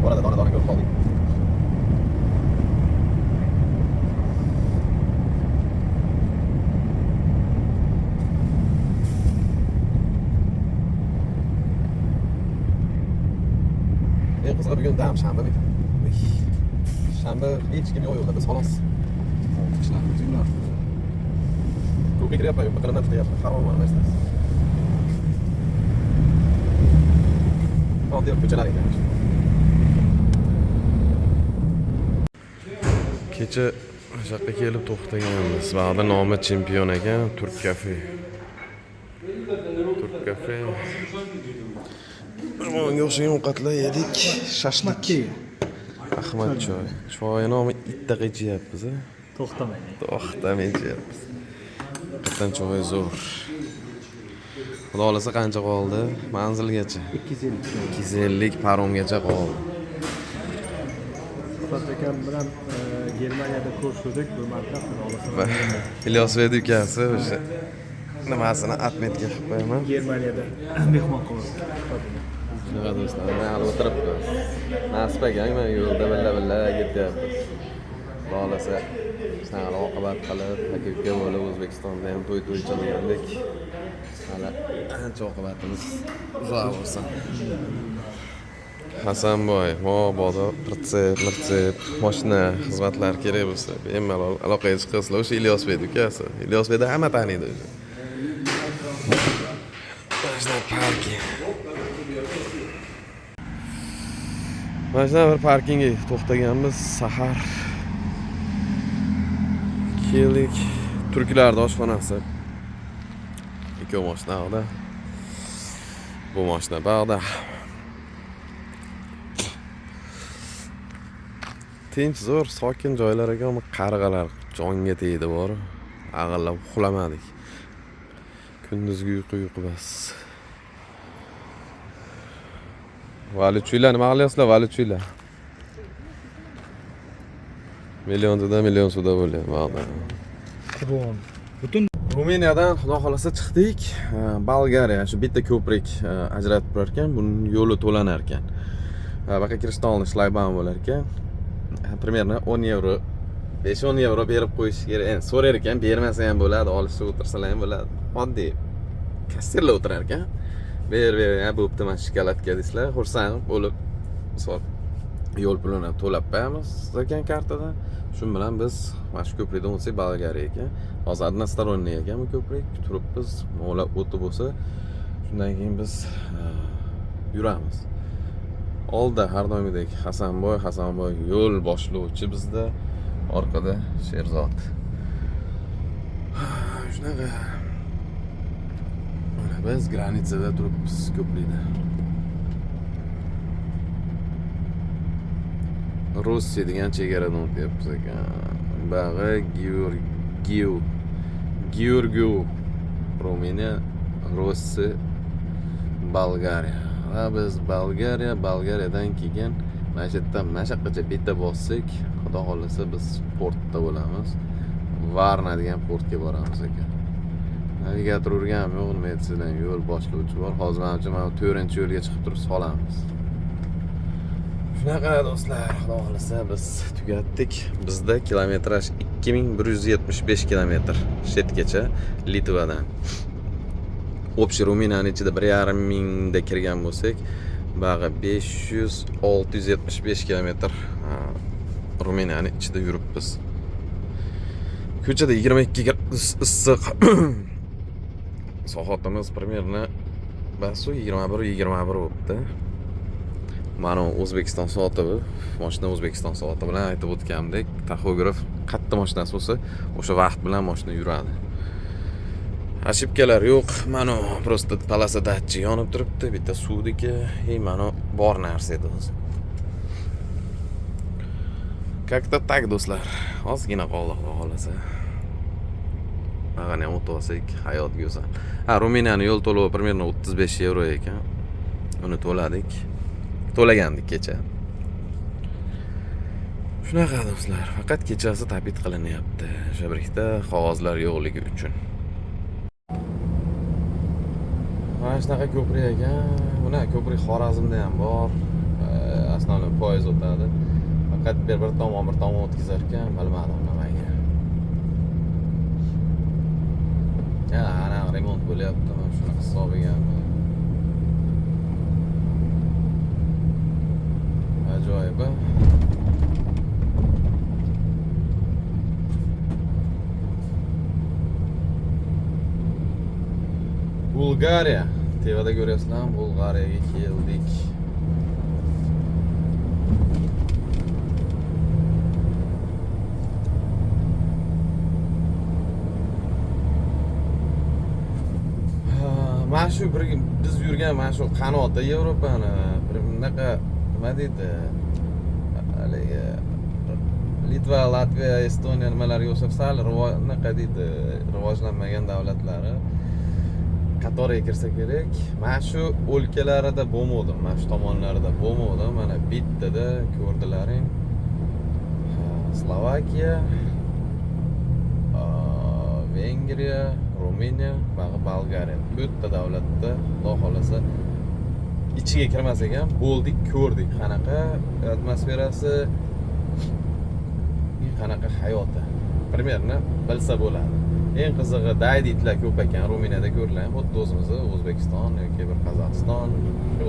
Orada dona ko'rib qoldik. Eng qizig'i bugun dam shanba ekan. Shanba hech kim yo'q yo'lda, biz xolos. Ishlarni o'zinglar. Ko'pga kiryapman, biqinidan chiqyapman, harom emas. oddiy ko'chalar ekan. Kecha o'sha yoqqa kelib to'xtaganmiz. Ba'da nomi chempion ekan, Turk kafe. Turk kafe. Bunga o'xshagan ovqatlar yedik. Shashlik. Ahmad choy. Choy nomi ittaqa ichyapmiz. To'xtamay. To'xtamay ichyapmiz. Qatdan choy zo'r. Xudo xolasa qancha qoldi? Manzilgacha. 250 paromgacha qoldi. Akam bilan Germaniyada ko'rishdik bir marta, xudo xolasa. Ilyos Vedukasi o'sha nimasini atmetga qilib qo'yaman. Germaniyada mehmon qildik. Shunaqa do'stlar, mana o'tiribmiz. Nasib ekan, mana yo'lda billa ketyapmiz. Xudo xolasa shunaqa oqibat qilib, aka-uka bo'lib O'zbekistonda ham to'y qilgandek. Hali ancha oqibatimiz uzoq bo'lsin. Hasanboy, mobodo retsep, mashina xizmatlar kerak bo'lsa, bemalol aloqaga chiqasizlar. O'sha Ilyos Vedukasi. Ilyos Vedukasi hamma taniydi o'sha. Mashina parking. Mashina bir parkingga to'xtaganmiz. Sahar keldik. Turklarning oshxonasi. Ikki mashina orada. Bu mashina bog'da. Tinch, zo'r, sokin joylar ekan, qarg'alar jonga tegdi bor. Ag'illab uxlamadik. Kunduzgi uyqu bas. Valutchilar nima qilyapsizlar, valutchilar? Million suvda bo'lyapti. Butun Ruminiyadan xudo xolasa chiqdik. Bolgariya, shu bitta ko'prik ajratib turar ekan, buning yo'li to'lanar ekan. Baqa kirishdan oldin shlayban bo'lar ekan. Примерно 10 euro, 5-10 euro berib qo'yish kerak. Endi so'rar ekan, bermasa ham bo'ladi, olishsa o'tirsalar ham bo'ladi. Oddiy kassirlar o'tirar ekan. Ber, ha bo'pti, mana shokoladga deysizlar, xursand bo'lib, misol yo'l pulini to'lab qo'yamiz ekan kartadan. Shu bilan biz mana shu ko'prikdan o'tsak Bolgariya ekan. Hozir односторонний ekan bu ko'prik. Turibmiz, mo'lab o'tib bo'lsa, shundan keyin biz yuramiz. Oldi har doimgidek Hasanboy yo'l boshlovchi bizda, orqada Sherzod. Shunaqa. Mana biz granitsada turibmiz ko'prikda. Rossiya degan chegaradan o'tyapmiz ekan. Bag'i Georgiy, Ruminiya, Rossiya, Bolgariya. Va biz Bolgariyadan keyin mana shu yerdan mana yoqqacha bitta bossak, xudo xolasa biz portda bo'lamiz. Varna degan portga boramiz ekan. Navigator urgan yo'q, nima aytsalar, yo'l boshlovchi bor. Hozir mana 4-yo'lga chiqib turib solamiz. Shunaqa do'stlar, xudo xolasa biz tugatdik. Bizda kilometraj 2175 kilometr shetgacha Litvadan. Общий Ruminiyaning ichida 1,5 mingda kirgan bo'lsak, bag'i 500-675 kilometr Ruminiyaning ichida yuribmiz. Ko'chada 22 gradus issiq. Soatimiz примерно basu 21 bo'libdi. Mana O'zbekiston soati bu. Mashina O'zbekiston soati bilan aytib o'tgandek, taxograf qatta mashinasi bo'lsa, o'sha vaqt bilan mashina yuradi. Ошибкалар yo'q. Mana просто palasa datchi yonib turibdi, bitta suvdiki, mana bor narsa edi o'zi. Как-то так, do'stlar. Ozgina qoldi, xudo xolasa. Mana o'tib olsak, hayot go'zal. Ruminiyaning yo'l to'lovi примерно 35 euro ekan. Uni to'lagandik kecha. Shunaqa do'stlar, faqat kechasi tabit qilinyapti. O'sha birikda qog'ozlar yo'qligi uchun. Mana shunaqa ko'prik ekan. Buni ko'prik Xorazmda ham bor. Основной poyezd o'tadi. Faqat bir tomon o'tkazar ekan, bilmadim nimaga. Ana remont bo'lyapti, mana shuni hisobiga. Ajoyib. Bulgariya. Tevada görüyorsunuz, Bulgariyaga keldik. mana shu biz yurgan mana shu qanoti Yevropani bir bunaqa nima deydi? Haligi Litva, Latviya, Estoniya nimalarga o'xshab sal nima deydi, rivojlanmagan davlatlari qatoriga kirsa kerak. Mana shu o'lkalarida bo'lmadim, mana shu tomonlarda bo'lmadim. Mana bittada ko'rdilaring. Slovakiya, Vengriya, Ruminiya va Bolgariya. 4 davlatda Xudo xolasa ichiga kirmasak ham bo'ldik, ko'rdik qanaqa atmosferasi, qanaqa hayoti. Примерно bilsa bo'ladi. Eng qizig'i dayditlar ko'p ekan Ruminiyada ko'rilgan. Xuddi o'zimiz O'zbekiston yoki bir Qozog'iston,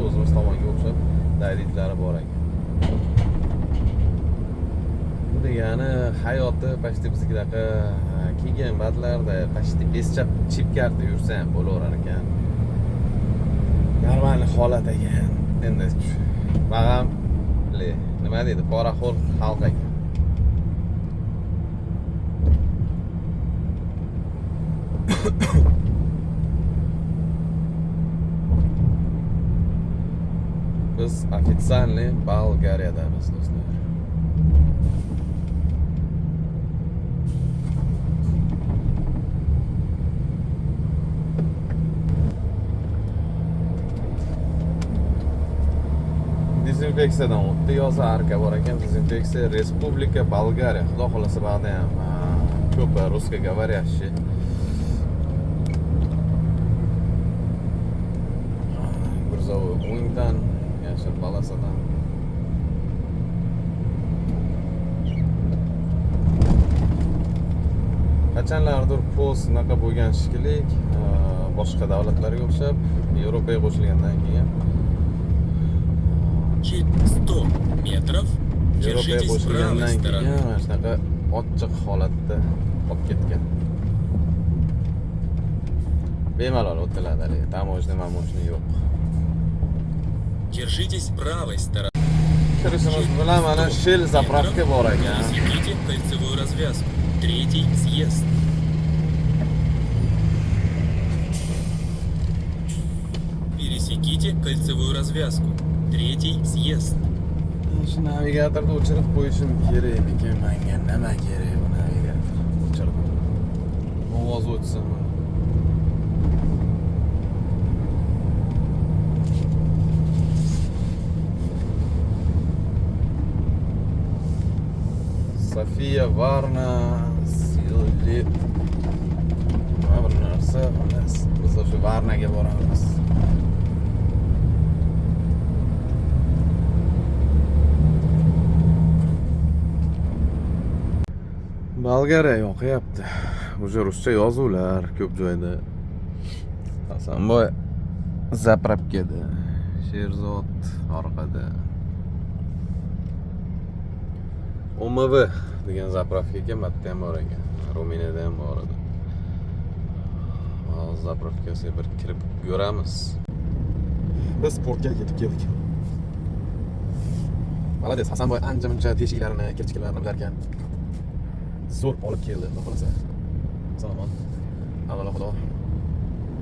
o'zimiz tomonga o'xshab dayditlari bor ekan. Bu degani hayoti pashti biznikidaqa kiygan badlarda pashti beschap chipkarda yursa ham bo'laverar ekan. Normal holat ekan. Endi mag'am nima deydi? Poraxo'r xalq ekan. Biz официальный Bolgariyadamiz do'stlar. Dezinfeksiyadan o'tdi, yoza arka bor ekan. Dezinfeksiya Respublika Bolgariya. Xudo xolasa ba'da ham ko'p ruskiy говорящий. O'ngdan yashil palasadan qachonlardir post unaqa bo'lgan shekilli, boshqa davlatlarga o'xshab Yevropaga qo'shilgandan keyin Через 100 метров Yevropaga держитесь правой qo'shilgandan стороны. keyin mana shunaqa ochiq holatda olib ketgan. Bemalol o'tiladi hali, tamojna yo'q. Держитесь правой стороны. Kirishimiz bilan mana Shell zapravka bor ekan. Пересеките кольцевую развязку. Третий съезд. Пересеките кольцевую развязку. Tretий съезд. Shu navigatorni o'chirib qo'yishim kerakmikan? Menga nima kerak bu navigator? O'chirib. Ovoz o'tsin. Sofia Varna Silli. Nima bir narsa, biz shu Varnaga boramiz. Bolgariya yoqyapti. O'sha ruscha yozuvlar ko'p joyda. Hasanboy zapravkada, Sherzod orqada. OMV degan zapravka ekan, bitta ham bor ekan. Ruminiyada ham bor edi. Hozir zapravkasiga bir kirib ko'ramiz. Biz sportga yetib keldik. Malades, Hasanboy ancha-muncha teshiklarini, kirchiklarini bilar ekan. Zo'r olib keldi, xohlasa. Salomon. Avvalo xudo.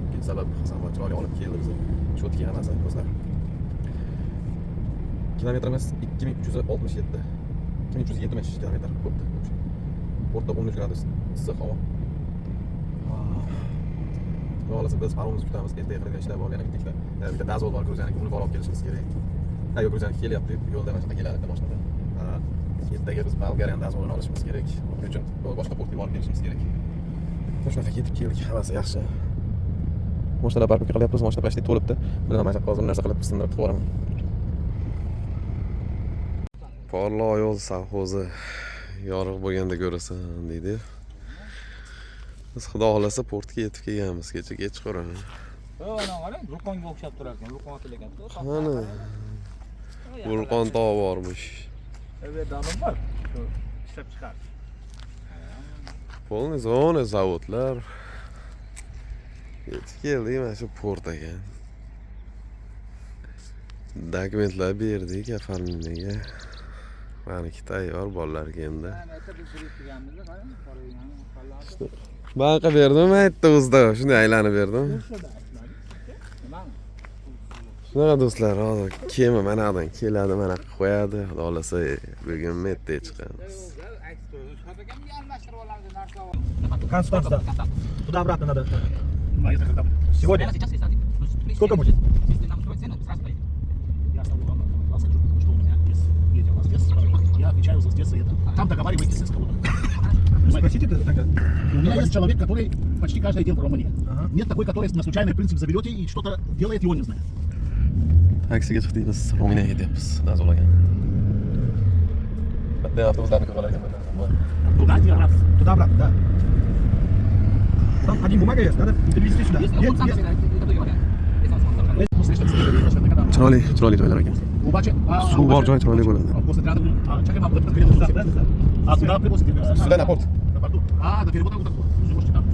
Ikkinchi sabab Hasanboy chiroyli olib keldi bizni. Cho'tki hammasi do'stlar. Kilometrimiz 2367. 2370 kilometr bo'pti. O'rta 13 gradus issiq havo. Xohlasa biz paromimiz kutamiz, ertaga ishlab olgan bitta. Bitta dazol bor, Gruziyaniki, uni olib kelishimiz kerak. Yo'q, Gruziyaniki kelyapti, yo'lda mana shunaqa kelardi mashinada. Ertaga biz Bolgariyadan dazolini olishimiz kerak. Buning uchun boshqa portga borib kelishimiz kerak. Shunaqa yetib keldik, hammasi yaxshi. Mashinalar parkovka qilyapmiz, mashina pashti to'libdi. Bilaman, hozir bir narsa qilib sindirib qo'yaman. Porlo yo'l savxozi yorug' bo'lganda ko'rasan deydi. Biz xudo xolasa portga yetib kelganmiz, kecha kechqurun. Ana qarang, vulqonga o'xshab turar ekan, vulqon otilagan. Qani? Vulqon tog' bormish. Bu yerda ham bor. Shu ishlab chiqarish. Polniy zona zavodlar. Yetib keldik mana shu port ekan. Dokumentlar berdik oformlaniga. Meniki tayyor, bolalarga endi. Banqa berdim, aytdi o'zida. Shunday aylanib berdim. Shunaqa do'stlar, hozir kema manadan keladi, mana qo'yadi. Xudo xolasa bugun metda chiqamiz. Констанция. Туда-обратно надо. Сегодня. Сколько будет? Я оставлю вам, скажу, что у меня есть. Едем у вас здесь. Я отвечаю за здесь и это. Там договаривайтесь с кого-то. Спросите тогда. У меня есть человек, который почти каждый день в Румынии. Ага. Нет такой, который на случайный принцип заберете и что-то делает, его не знает. Taksiga chiqdik, Ruminiyaga ketyapmiz. Nazolagan. Bitta avtobuslarni ko'p ekan. Туда и обратно. Туда-обратно, да. Там один бумага есть, надо перевести сюда. Есть. Chiroyli joylar ekan. Suv bor joy chiroyli bo'ladi. А куда привозите? Сюда, на порт. На порту. А, до перевода вот так вот. Вы можете там.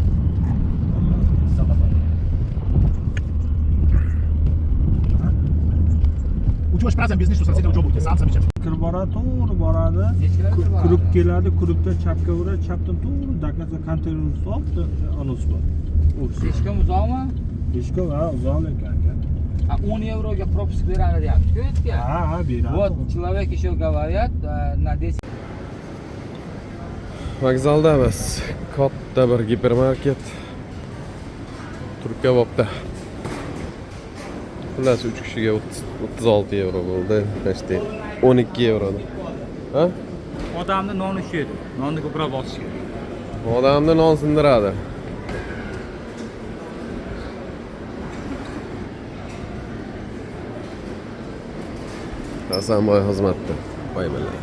Uchish prazam biznes so'rasang job bo'ldi. Sam замечательно. Kirib boradi, to'g'ri boradi. Kurib keladi, kuribda chapga uradi, chapdan to'g'ri dakasa konteyner solib, anons bor. Peshkom uzoqmi? Peshkom, ha, uzoq ekan. 10 евроga пропуск beradi deyapti-ku yerga. Ha, beradi. Вот человек еще говорят на 10. Vokzaldamiz. Katta bir gipermarket. Turkiya bo'pti. Xullas 3 kishiga 36 euro bo'ldi. Qancha? 12 euro. Ha? Odamni non ushlaydi. Nonni ko'proq bosish kerak. Odamni non sindiradi. Hasanboy xizmatda. Voy billahi.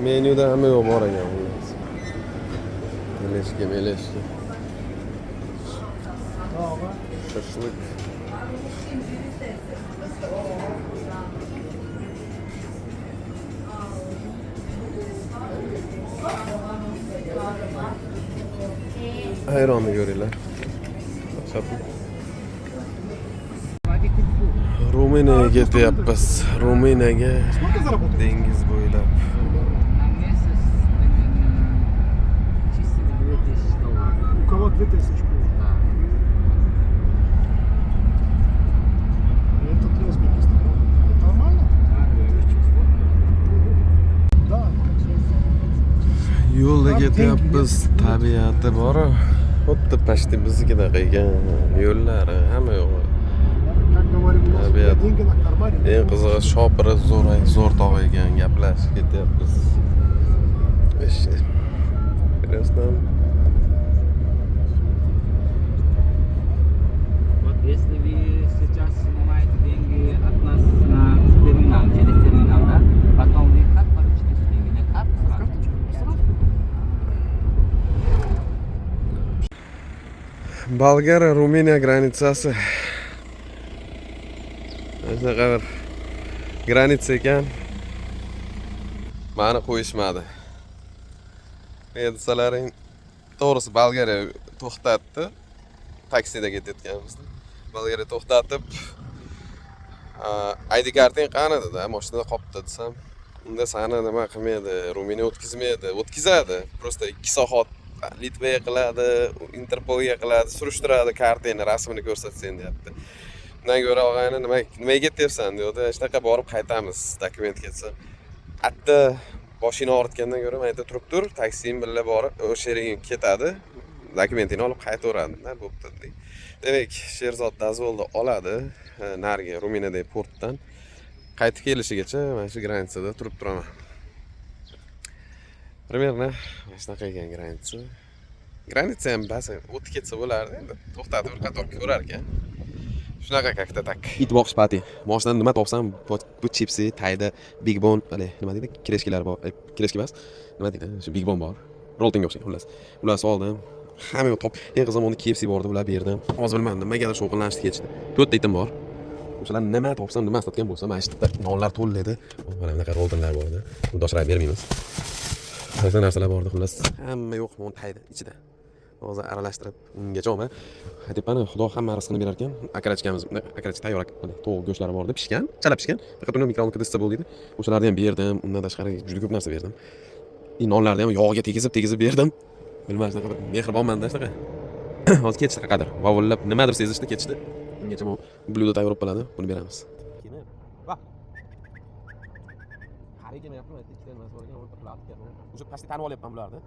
Menyuda hamma yo'q bor ekan. Meleshki. Shashlik. Ayronni ko'ringlar. Ruminiyaga ketyapmiz. Ruminiyaga dengiz bo'ylab. На месяц чисто $2000. У кого 2000? Это для Узбекистана. Нормально? Да. Yo'lda ketyapmiz, tabiati bor. Xuddi pashti biznikidaqa ekan. Yo'llari hamma yo'q. Как говорим, у нас Tabiat. деньги на кармане. Eng qizig'i shopiri zo'r tog' ekan, gaplashib ketyapmiz. Интересно. Вот если вы сейчас снимаете деньги от нас на терминал, через терминал, да? Потом вы как получите деньги? На карту сразу? Bolgariya Ruminiya granitsasi. Shunaqa bir granitsa ekan. Mani qo'yishmadi. Desalaring, to'g'risi Bolgariya to'xtatdi. Taksida ketayotganimizda. Bolgariya to'xtatib, ID karting qani dedi, mashinada qolibdi desam, unda sani nima qilmaydi, Ruminiya o'tkazmaydi, o'tkazadi. Просто 2 soat Litvaga qiladi, Interpolga qiladi, surishtiradi, kartani rasmini ko'rsatsang deyapti. Undan ko'ra og'ayni nimaga ketyapsan dedi. Shunaqa borib qaytamiz, dokument ketsa. Hatto boshini og'ritgandan ko'ra men aytib turib tur, taksim bilan borib o'sha yerga ketadi, dokumentini olib qaytaveradi. Bo'pti dedi. Demak, Sherzod dazvolni oladi, narigi Ruminiyadagi portdan qaytib kelishigacha mana shu granitsada turib turaman. Примерно shunaqa ekan granitsa. Granitsa ham ba'zan o'tib ketsa bo'lardi, endi to'xtatib bir qator ko'rar ekan. Shunaqa как-то так. It box party. Mashinadan nima topsam, bu chipsi, tayda, Big Bon, nima deydi? Kireshkilar bor. Kireshki emas. Nima deydi? Shu Big Bon bor. Roltingga o'xshaydi, xullas. Ular oldim. Hamma yo'q top. Eng qiziq zamonda KFC bordi, ular berdim. Hozir bilmadim, nimagadir shug'ullanishdi kechdi. 4 ta itim bor. O'shalar nima topsam, nima sotgan bo'lsa, mana shu yerda nonlar to'ldi edi. Mana bunaqa roltinglar bor edi. Uni doshirib bermaymiz. Qaysi narsalar bordi, xullas. Hamma yo'q, mon tayda ichida. Hozir aralashtirib ungacha olma. Hadepani Xudo hamma rizqini berar ekan. Akrachkamiz, akrach tayyor tovuq go'shtlari bordi, pishgan, chala pishgan. Faqat uni mikrofonga dissa bo'ldi edi. O'shalarni ham berdim. Undan tashqari juda ko'p narsa berdim. Nonlarni ham yog'iga tegizib berdim. Bilmasam, mehribonman-da shunaqa. Hozir ketishdi qadar. Vovullab nimadir sezishdi, ketishdi. Ungacha bu bluda tayyor bo'ladi, buni beramiz. Va. Qariga men yapman, ikkita emas bo'lgan, o'rta plat kelgan. O'sha pastga tanib olyapman bularni.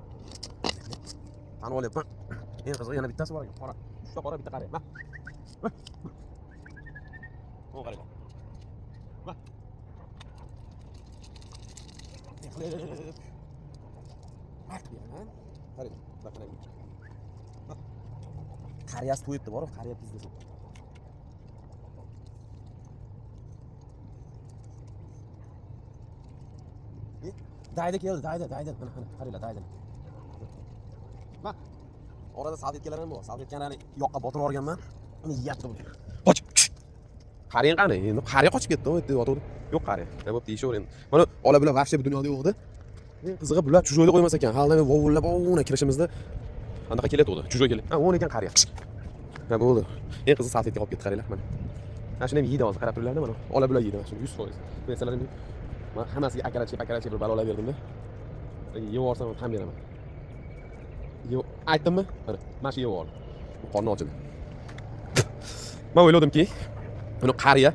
Tanib olyapman. Eng qizig'i yana bittasi bor ekan, qora. 3 ta qora, bitta qari. Va. O qarang. Va. Qariyasi to'yibdi, bor, qariya bizdasi. Daydi keldi, daydi. Mana qaranglar, daydi. Va orada salfetkalar ham bor. Salfetkalarni yoqqa botirib olganman. Uni yeyapti bu. Qoch. Qariya qani? Endi qariya qochib ketdi, o'tdi, o'tdi. Yo'q qariya. Nima bo'pti, deyishaver endi. Mana ola bular vaqti bu dunyoda yo'q edi. Qizig'i bular chujoyda qo'ymas ekan. Hali vovullab ovuna kirishimizda anaqa kelayotdi. Chujoy keladi. Ha, o'n ekan qariya. Ha, bo'ldi. Eng qizi salfetga olib ketdi, qaranglar mana. Mana shuni yeydi hozir, qarab turinglar mana. Ola bular yeydi, mana shu 100%. Masalan, men hammasiga akarachi bir balolar berdim-da. Yeb yuborsam ham beraman. Yo'q, aytdimmi? Mana shu yeb yubordim. Qorni ochildi. Men o'yladimki, buni qariya,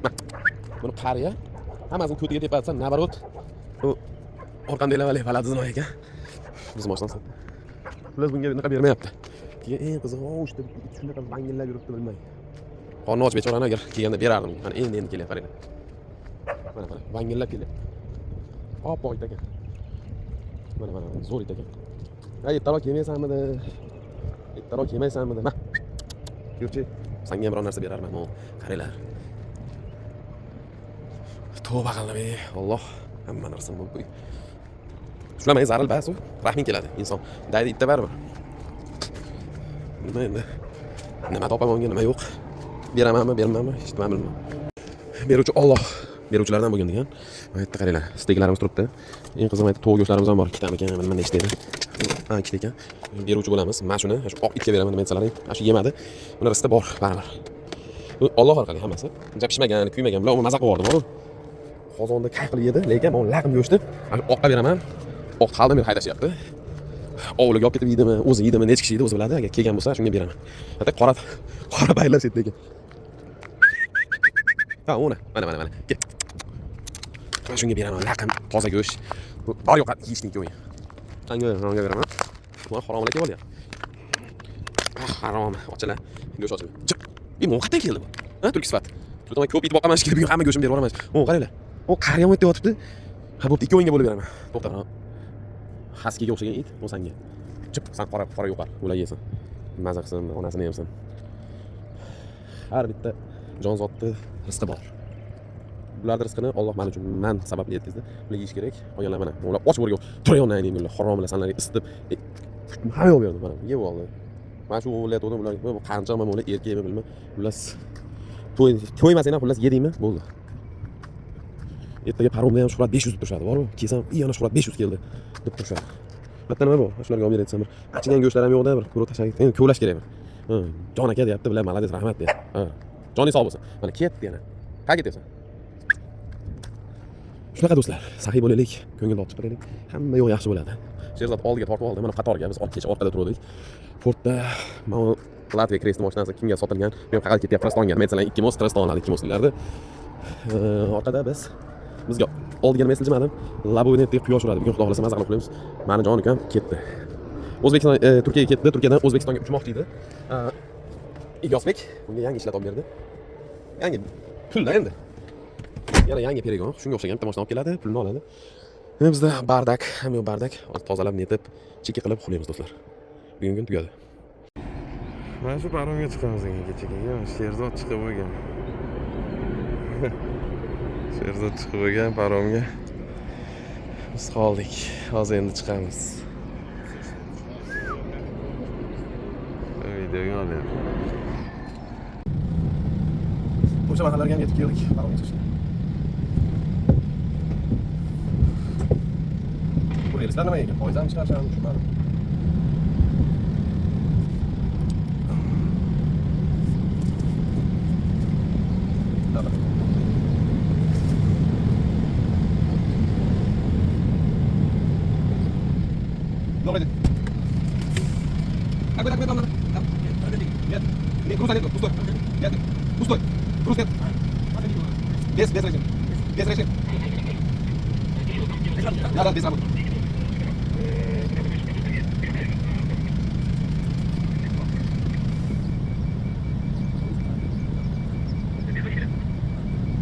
hammasini ko'tiga tepatsan, nabarot. Bu orqandagilar valadi zino ekan. Biz mashinasan. Ular bunga bunaqa bermayapti. Keyin eng qizig'i, o'shda shunaqa vangillab yuribdi bilmay. Qorni och bechorani agar kelganda berardim. Mana endi kelyapti, qaranglar. Mana vangillab kelyapti. Oppoq ekan. Mana zo'r ekan. Ay, ertaroq yemaysanmidi? Ertaroq yemaysanmidi? Ma. Yurchi, senga ham biror narsa berarman. Qaranglar. Tavba qildim, Alloh. Hamma narsani bo'lib qo'y. Shularga zaril bas, rahming keladi inson. Daydi itta baribir. Nima endi? Nima topaman, nima yo'q. Beramanmi, bermaymanmi? Hech nima bilmayman. Beruvchi Alloh. Beruvchilardan bo'lgan degan. Mana yerda qaranglar, steklarimiz turibdi. Eng qizig'i mana tovuq go'shtlarimiz ham bor. Ikkitami ekan, mana nechta edi? Ha, ikkita ekan. Beruvchi bo'lamiz. Mana shuni, shu oq itga beraman, men salaring. Mana shu yemadi. Buni rasta bor, baribir. Bu Alloh orqali hammasi. Uncha pishmagan, kuymagan, bular uni maza qilib yubordi, bor. Qozonda kay qilib yedi, lekin men laqim go'shtni mana shu oqqa beraman. Oq qaldim meni haydashyapti. Ovulga olib ketib yeydimi, o'zi yeydimi, necha kishi yeydi o'zi biladi. Agar kelgan bo'lsa, shunga beraman. Hatta qora baylar setdi ekan. Ha, mana. Kel. Mana shunga beraman, laqim, toza go'sht. Bor yo'q, yeyishning ko'yi. Senga beraman. Mana haromlar kelib olyapti. Harom, ochilar. Go'sht ochildi. Chiq. Men qayerdan keldi bu? Ha, turk sifat. Turkdan ko'p it boqaman, shikilib hamma go'shtni berib yuboraman. Qaranglar. O qariyam o'tib yotibdi. Ha, bo'pti, ikki o'yinga bo'lib beraman. To'xta. Haskiga o'xshagan it, bu senga. Chiq, sen qora yo'qar, ular yesin. Maza qilsin, onasini yemsin. Har bitta jonzotni rizqi bor. Bularning rizqini Alloh men uchun men sababli yetkazdi. Ular yeyish kerak. Qolganlar mana, ular och bo'rga turayotgan deyman, harom bilan sanlarni isitib, hamma yo'q berdim mana. Yeb oldi. Mana shu o'g'illar to'g'ri ular qancha men ular erkakmi bilmayman. Ular to'ymasang ham xullas yedingmi? Bo'ldi. Ertaga paromda ham Shuhrat 500 deb turishadi, bor-ku. Kelsam, yana Shuhrat 500 keldi deb turishadi. Bitta nima bor? Shularga olib beratsam bir. Achigan go'shtlar ham yo'q-da, bir ko'rib tashlab. Endi ko'lash kerak bir. Ha, jon aka deyapti, bilan malades, rahmat deyapti. Ha. Joning sog' bo'lsin. Mana ketdi yana. Qayerga ketyapsan? Shunaqa do'stlar, saxiy bo'laylik, ko'ngilni ochib turaylik. Hamma yo'q yaxshi bo'ladi. Sherzod oldiga tortib oldi. Mana qatorga biz olib kecha orqada turdik. Portda mana Latviya Crest mashinasi kimga sotilgan? Men qayerga ketyapman? Trastonga. Men sizlarga 2 mos Traston oldik, 2 moslarni. Orqada bizga oldigan mesajmadim. Labonetga quyosh uradi. Bugun xudo xolasa maza qilib qo'yamiz. Mani jon ukam ketdi. O'zbekiston Turkiyaga ketdi. Turkiyadan O'zbekistonga uchmoqchi edi. Ilyosbek unga yangi ishlar olib berdi. Yangi pulda endi. Yana yangi perigon, shunga o'xshagan bitta mashina olib keladi, pulni oladi. Endi bizda bardak, ham yo'q bardak, tozalab netib, cheki qilib qo'yamiz do'stlar. Bugungi kun tugadi. Mana shu paromga chiqamiz ekan kechaga. Sherzod chiqib bo'lgan. Sherzod chiqib bo'lgan paromga. Biz qoldik. Hozir endi chiqamiz. Videoga olaylik. O'sha mahallalarga ham yetib keldik. Paromga chiqishga. Bu reyslar nima ekan? Foyzam chiqarisham tushunmadim. Добрый день. Как вы так медленно? Нет. Нет, груза нету, пустой. Нет. Пустой. Груз нет. Без режима. Без режима. Да, без работы.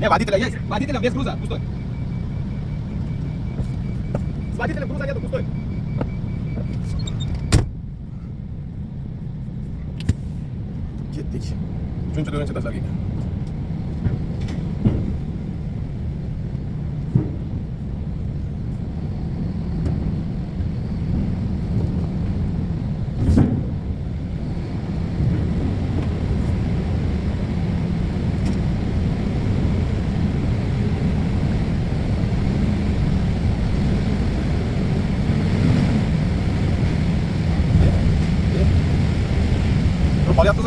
Не, водителя есть. Водителя без груза. Пустой. С водителем груза нету. Пустой. Ketdik. 3-4 darslarga. Qolyapsiz.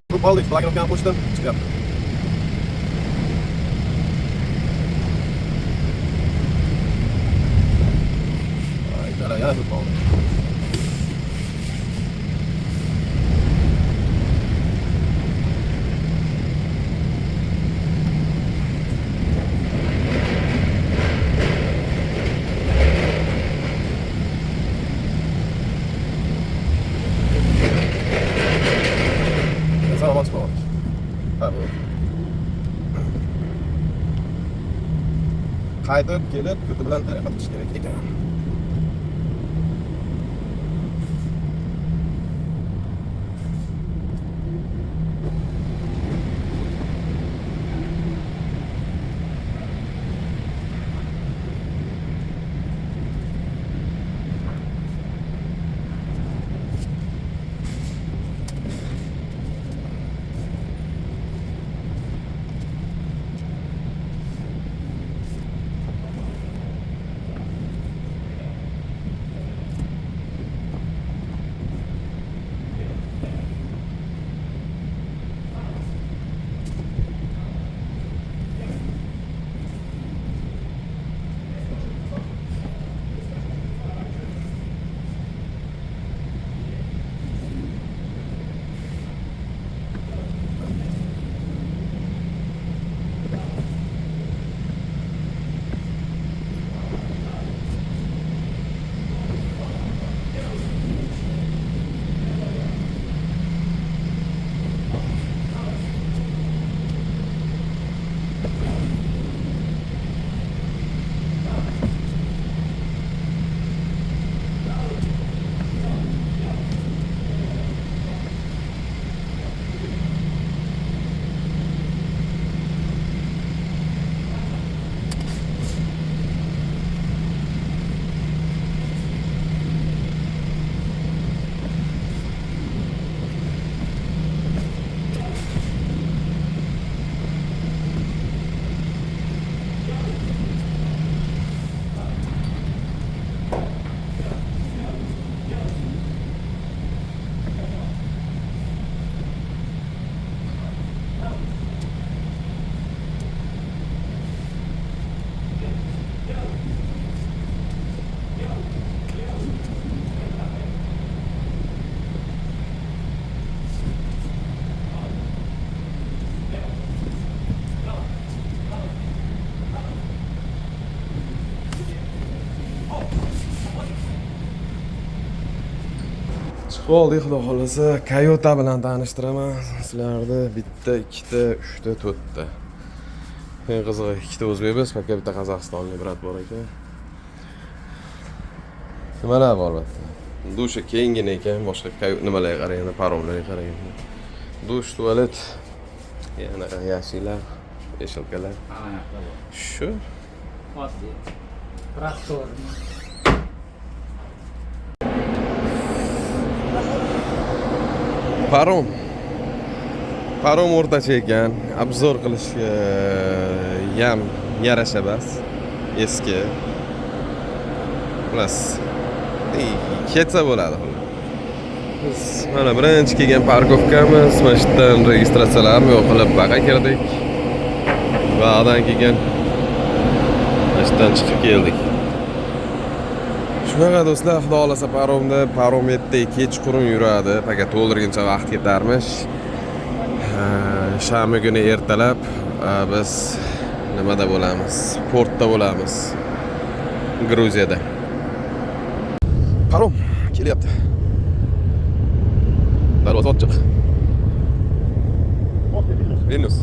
Turib oldik, blokirovkani qo'shdim, chiqyapti. Ay, yana turib oldik. What's wrong? Qaytib kelib, ko'ti bilan taraqqiyot qilish kerak ekan. Chiqib oldik, xudo xolasa. Toyota bilan tanishtiraman sizlarni. Bitta, ikkita, uchta, to'rtta. Eng qizig'i ikkita o'zbek emas, faqat bitta Qozog'istonlik brat bor ekan. Nimalar bor albatta. Dusha kengina ekan, boshqa nimalarga qaraganda, paromlarga qaraganda. Dush, tualet, yana yashillar, eshilkalar. Shu. Oddiy. Prostorniy. Parom o'rtacha ekan, obzor qilishga ham yarasha bas. Eski. Plus ketsa bo'ladi. Biz mana birinchi kelgan parkovkamiz, mana shu yerdan registratsiyalarni yo'q qilib baqa kirdik. Ba'dan kelgan ishdan chiqib keldik. Shunaqa do'stlar, xudo xolasa parom 7 kechqurun yuradi, faqat to'ldirguncha vaqt ketarmish. Shanba kuni ertalab biz nimada bo'lamiz? Portda bo'lamiz. Gruziyada. Parom kelyapti. Darvoza ochiq. Vilnius.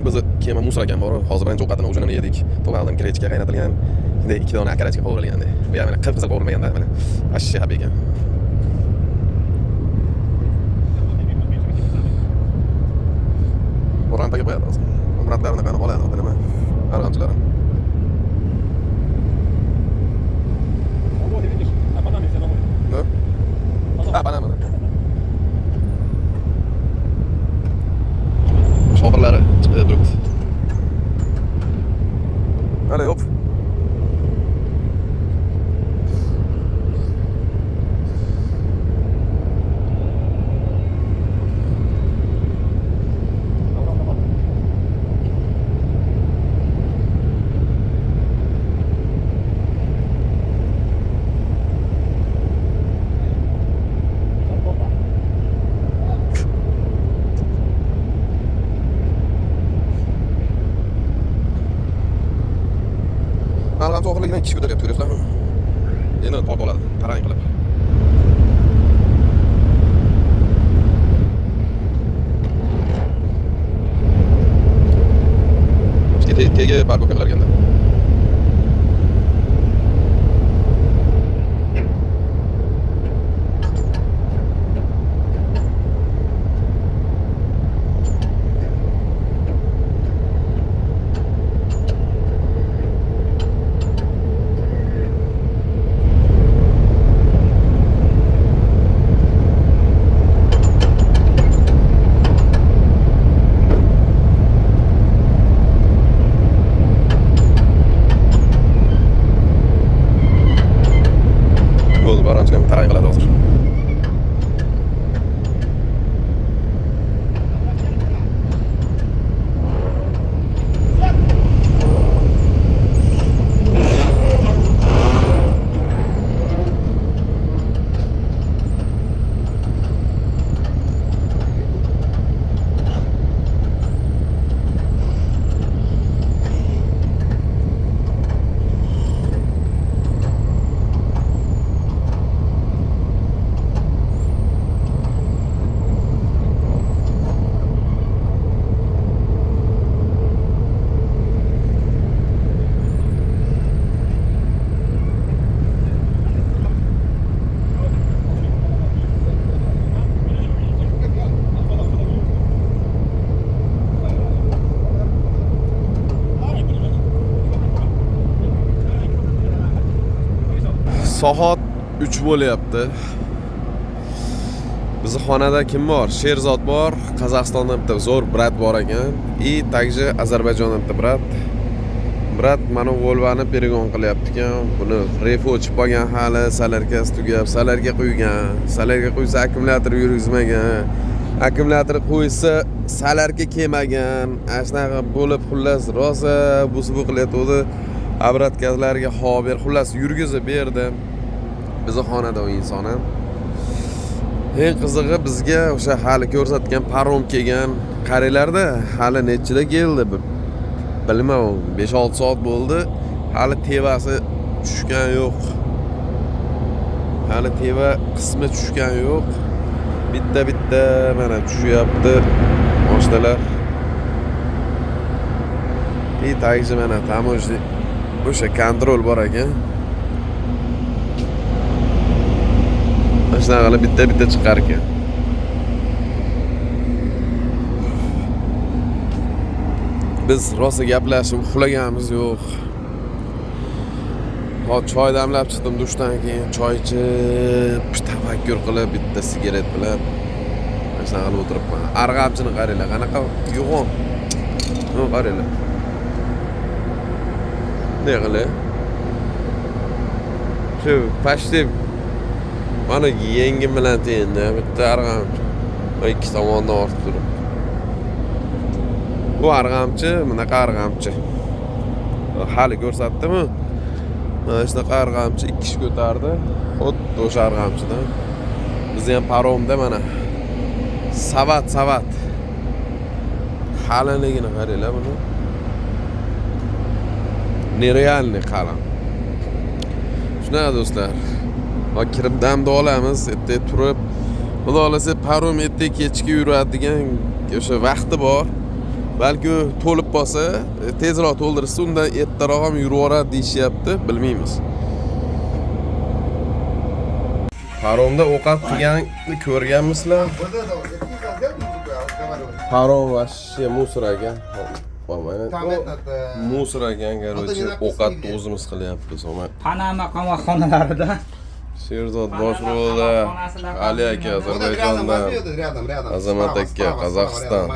Biz kema musragan bor. Hozir birinchi ovqatini o'zini yedik. To'g'aldim grechka qaynatilgan. Endi 2 dona akarachka qovurilgan. Bu ham mana qip-qizil qovurilmaganda mana. Ashshab ekan. Rampaga qo'yadi hozir. Umratlarini qani oladi, nima? Arg'amchilar. Ha, Panama. Shoxirlari chiqib turibdi. Hadi hop. Alg'am so'qiligidan kishi ko'taryapti, ko'ryapsizlarmi? Endi top oladi, tarang qilib. Tega parkovka qilarganda. Tarang qiladi hozir. Soat 3 bo'lyapti. Bizning xonada kim bor? Sherzod bor, Qozog'istondan bitta zo'r brat bor ekan. Также Ozarbayjondan bitta brat. Brat mana Volvani perigon qilyapti ekan. Buni refo ochib qolgan hali, salarkasi tugab, salarga qo'ygan. Salarga qo'ysa akkumulyator yurgizmagan. Akkumulyator qo'ysa salarga kelmagan. Ashnaqa bo'lib xullas rosa busibu qilyapti. Abratkazlarga xober xullas yurgizib berdi. Bizning xonada o inson ham. Eng qizig'i bizga o'sha hali ko'rsatgan parom kelgan qarilarda hali nechida keldi? Bilmayman, 5-6 soat bo'ldi. Hali tevasi tushgan yo'q. Hali teva qismi tushgan yo'q. Bitta mana tushyapti moshtalar. Takже mana tamoshni o'sha kontrol bor ekan. Shunaqa qilib bitta chiqar ekan. Biz rosa gaplashib uxlaganimiz yo'q. Hozir choy damlab chiqdim dushdan keyin, choy ichib, tafakkur qilib bitta sigaret bilan shunaqa qilib o'tiribman. Arg'amchini qaranglar, qanaqa yo'g'on. Qaranglar. Ne qilib? Shu почти Mana yengim bilan tengda bitta arg'amchi. Va ikki tomondan ortib turib. Bu arg'amchi, bunaqa arg'amchi. Hali ko'rsatdimi? Mana shunaqa arg'amchi ikki kishi ko'tardi. Xuddi o'sha arg'amchidan. Biz ham paromda mana savat. Qalinligini qaranglar buni. Nerealniy qalin. Shunaqa do'stlar. Va kirib damda olamiz, erta turib, xudo xolasa parom erta kechga yuradigan o'sha vaqti bor. Balki to'lib qolsa, tezroq to'ldirsa, undan ertaroq ham yuraveradi deyishyapti, bilmaymiz. Paromda ovqat qilganni ko'rganmisizlar? Parom вообще musor ekan. Musor ekan, короче, ovqatni o'zimiz qilyapmiz. Panama qamoqxonalarida Sherzod boshro'da Ali aka Ozarbayjondan, Azamat aka Qozog'iston.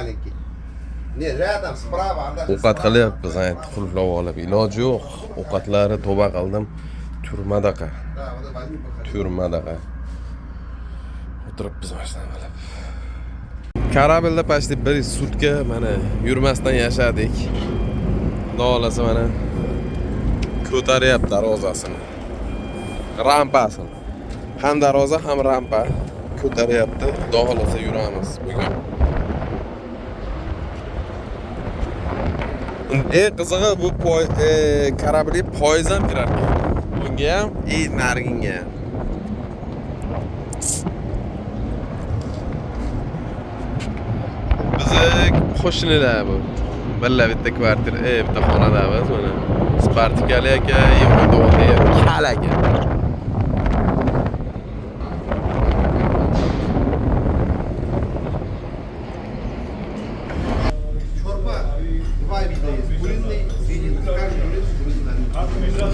Ovqat qilyapmiz, aytdi qulflab olib. Iloji yo'q. Ovqatlari tavba qildim. Turmadaqa. O'tiribmiz mashina qilib. Karabelda почти bir sutka mana yurmasdan yashadik. Xudo xolasa mana ko'taryapti darvozasini. Rampasini. Ham darvoza, ham rampa ko'taryapti. Xudo xolasa yuramiz bugun. Qizig'i bu korabli poyez ham kirar ekan. Bunga ham, nariginga ham. Biz qo'shnilar bu. Billa bitta kvartira, bitta xonadamiz mana. Spartikali aka, Yevrodo'da kalaga.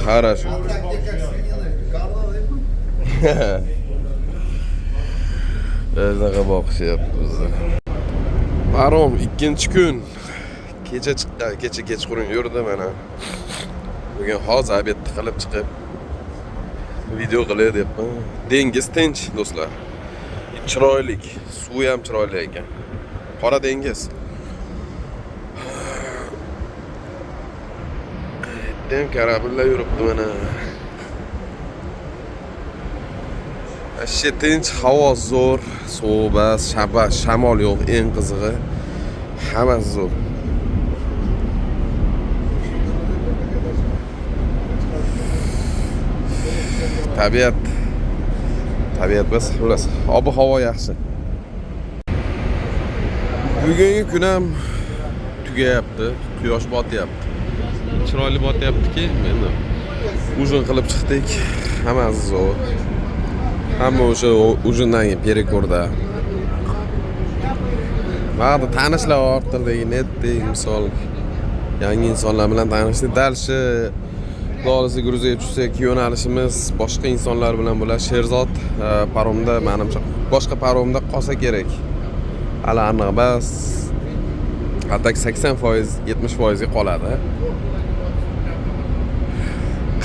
Хорошо. Bizga boqishyapmiz. Parom ikkinchi kun kecha chiqqan, kecha kechqurun yurdi mana. Bugun hozir obedni qilib chiqib video qilay debman. Dengiz tinch do'stlar. Chiroyli, suvi ham chiroyli ekan. Qora dengiz. Dem karabilla yuribdi mana. Tinch, havo zo'r, so'bas, shamol yo'q, eng qizig'i. Hammasi zo'r. Tabiat bas, xullas, ob-havo yaxshi. Bugungi kun ham tugayapti, quyosh botyapti. Chiroyli botyaptiki, endi uzun qilib chiqdik. Hammasi zo'r. Hamma o'sha uzundan perikorda. Ba'zi tanishlar orttirdik, netdik, misol yangi insonlar bilan tanishdik. Dalshi Xudosi Gruziyaga tushsak, yo'nalishimiz boshqa insonlar bilan bo'lar. Sherzod paromda, menimcha boshqa paromda qolsa kerak. Hali aniq emas. Hatta 80%, 70% ga qoladi.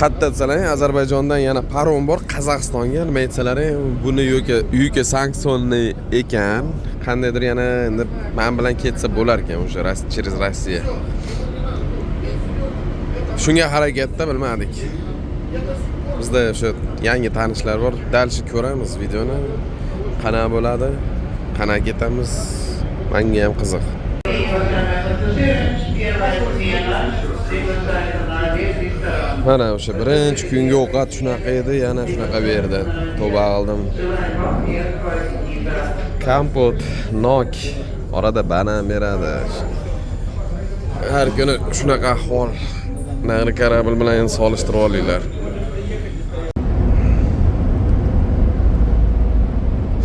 Qatta desalar, Ozarbayjondan yana parom bor Qozog'istonga. Nima aytsalar, buni UK sanksionni ekan. Qandaydir yana endi men bilan ketsa bo'lar ekan o'sha через Rossiya. Shunga harakatda bilmadik. Bizda o'sha yangi tanishlar bor. Dalshi ko'ramiz videoni. Qanaqa bo'ladi? Qanaqa ketamiz? Menga ham qiziq. Mana o'sha birinchi kungi ovqat shunaqa edi, yana shunaqa berdi. Tavba qildim. Kompot, nok, orada banan beradi. Har kuni shunaqa ahvol. Nagri karabil bilan endi solishtirib olinglar.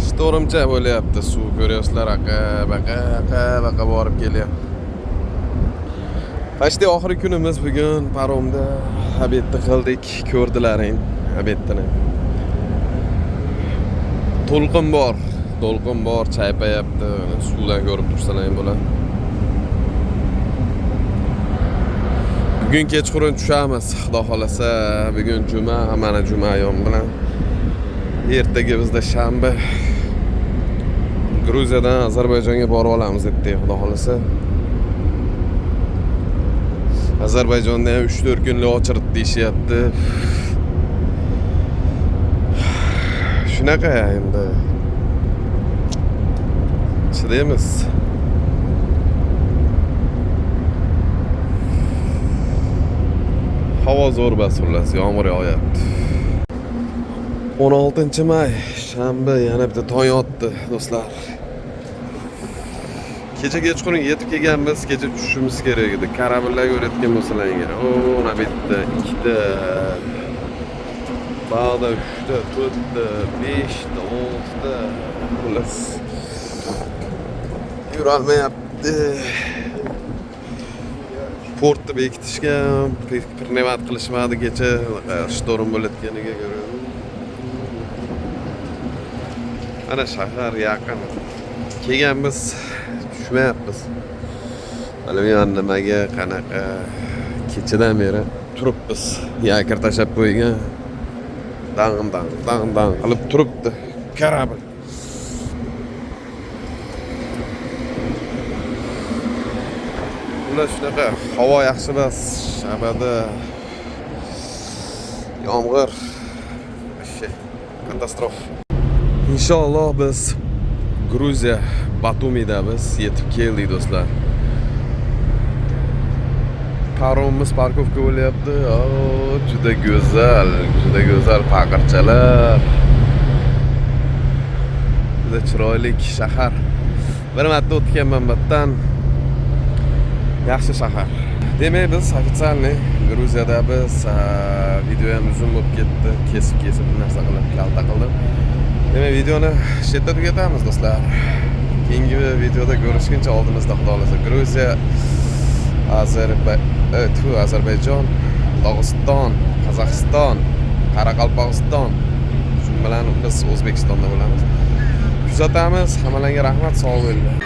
Shtormcha bo'lyapti, suv ko'ryapsizlar, baqa borib kelyapti. Почти oxirgi kunimiz bugun paromda obedni qildik, ko'rdilaring obedni. To'lqin bor, chaypayapti, suvdan ko'rib tursalar bo'ladi. Bugun kechqurun tushamiz, xudo xolasa. Bugun juma, mana juma yom bilan Ertaga bizda shanba. Gruziyadan Ozarbayjonga borib olamiz deb xudo xolasa. Ozarbayjonda ham 3-4 kunlik ochiq deyishyapti. Shunaqa endi. Chidaymiz. Havo zo'r bas xullas, yomg'ir yog'yapti. 16-may shanba, yana bitta tong otdi do'stlar. Kecha kechqurun yetib kelganmiz, kecha tushishimiz kerak edi. Karabillarga o'rayotgan bo'lsalar kerak. Ona bitta, ikkita, bog'da 3ta, 4ta, 5ta, 6ta. Xullas. Yurolmayapti. Portni bekitishga pirnevat qilishmadi kecha, shtorm bo'layotganiga ko'ra. Ana shahar yaqin. Kelganmiz, tushmayapmiz. Bilmayman nimaga, qanaqa kechadan beri turibmiz. Yakir tashab qo'ygan. Dang qilib turibdi. Karabil. Shunaqa havo yaxshi emas, shabada yomg'ir, katastrofa. Inshaalloh biz Gruziya Batumida biz yetib keldik do'stlar. Paromimiz parkovka bo'lyapti. Juda go'zal paqirchalar. Juda chiroyli shahar. Bir marta o'tganman bu yerdan. Yaxshi shahar. Demak biz ofitsialniy Gruziyada biz video ham uzun bo'lib ketdi. Kesib narsa qilib, kalta qildim. Demak videoni shu yerda tugatamiz do'stlar. Keyingi videoda ko'rishguncha oldimizda xudo xolasa Gruziya, Ozarbayjon, Dog'iston, Qozog'iston, Qoraqalpog'iston, shu bilan biz O'zbekistonda bo'lamiz. Kuzatamiz. Hammalarga rahmat, sog' bo'linglar.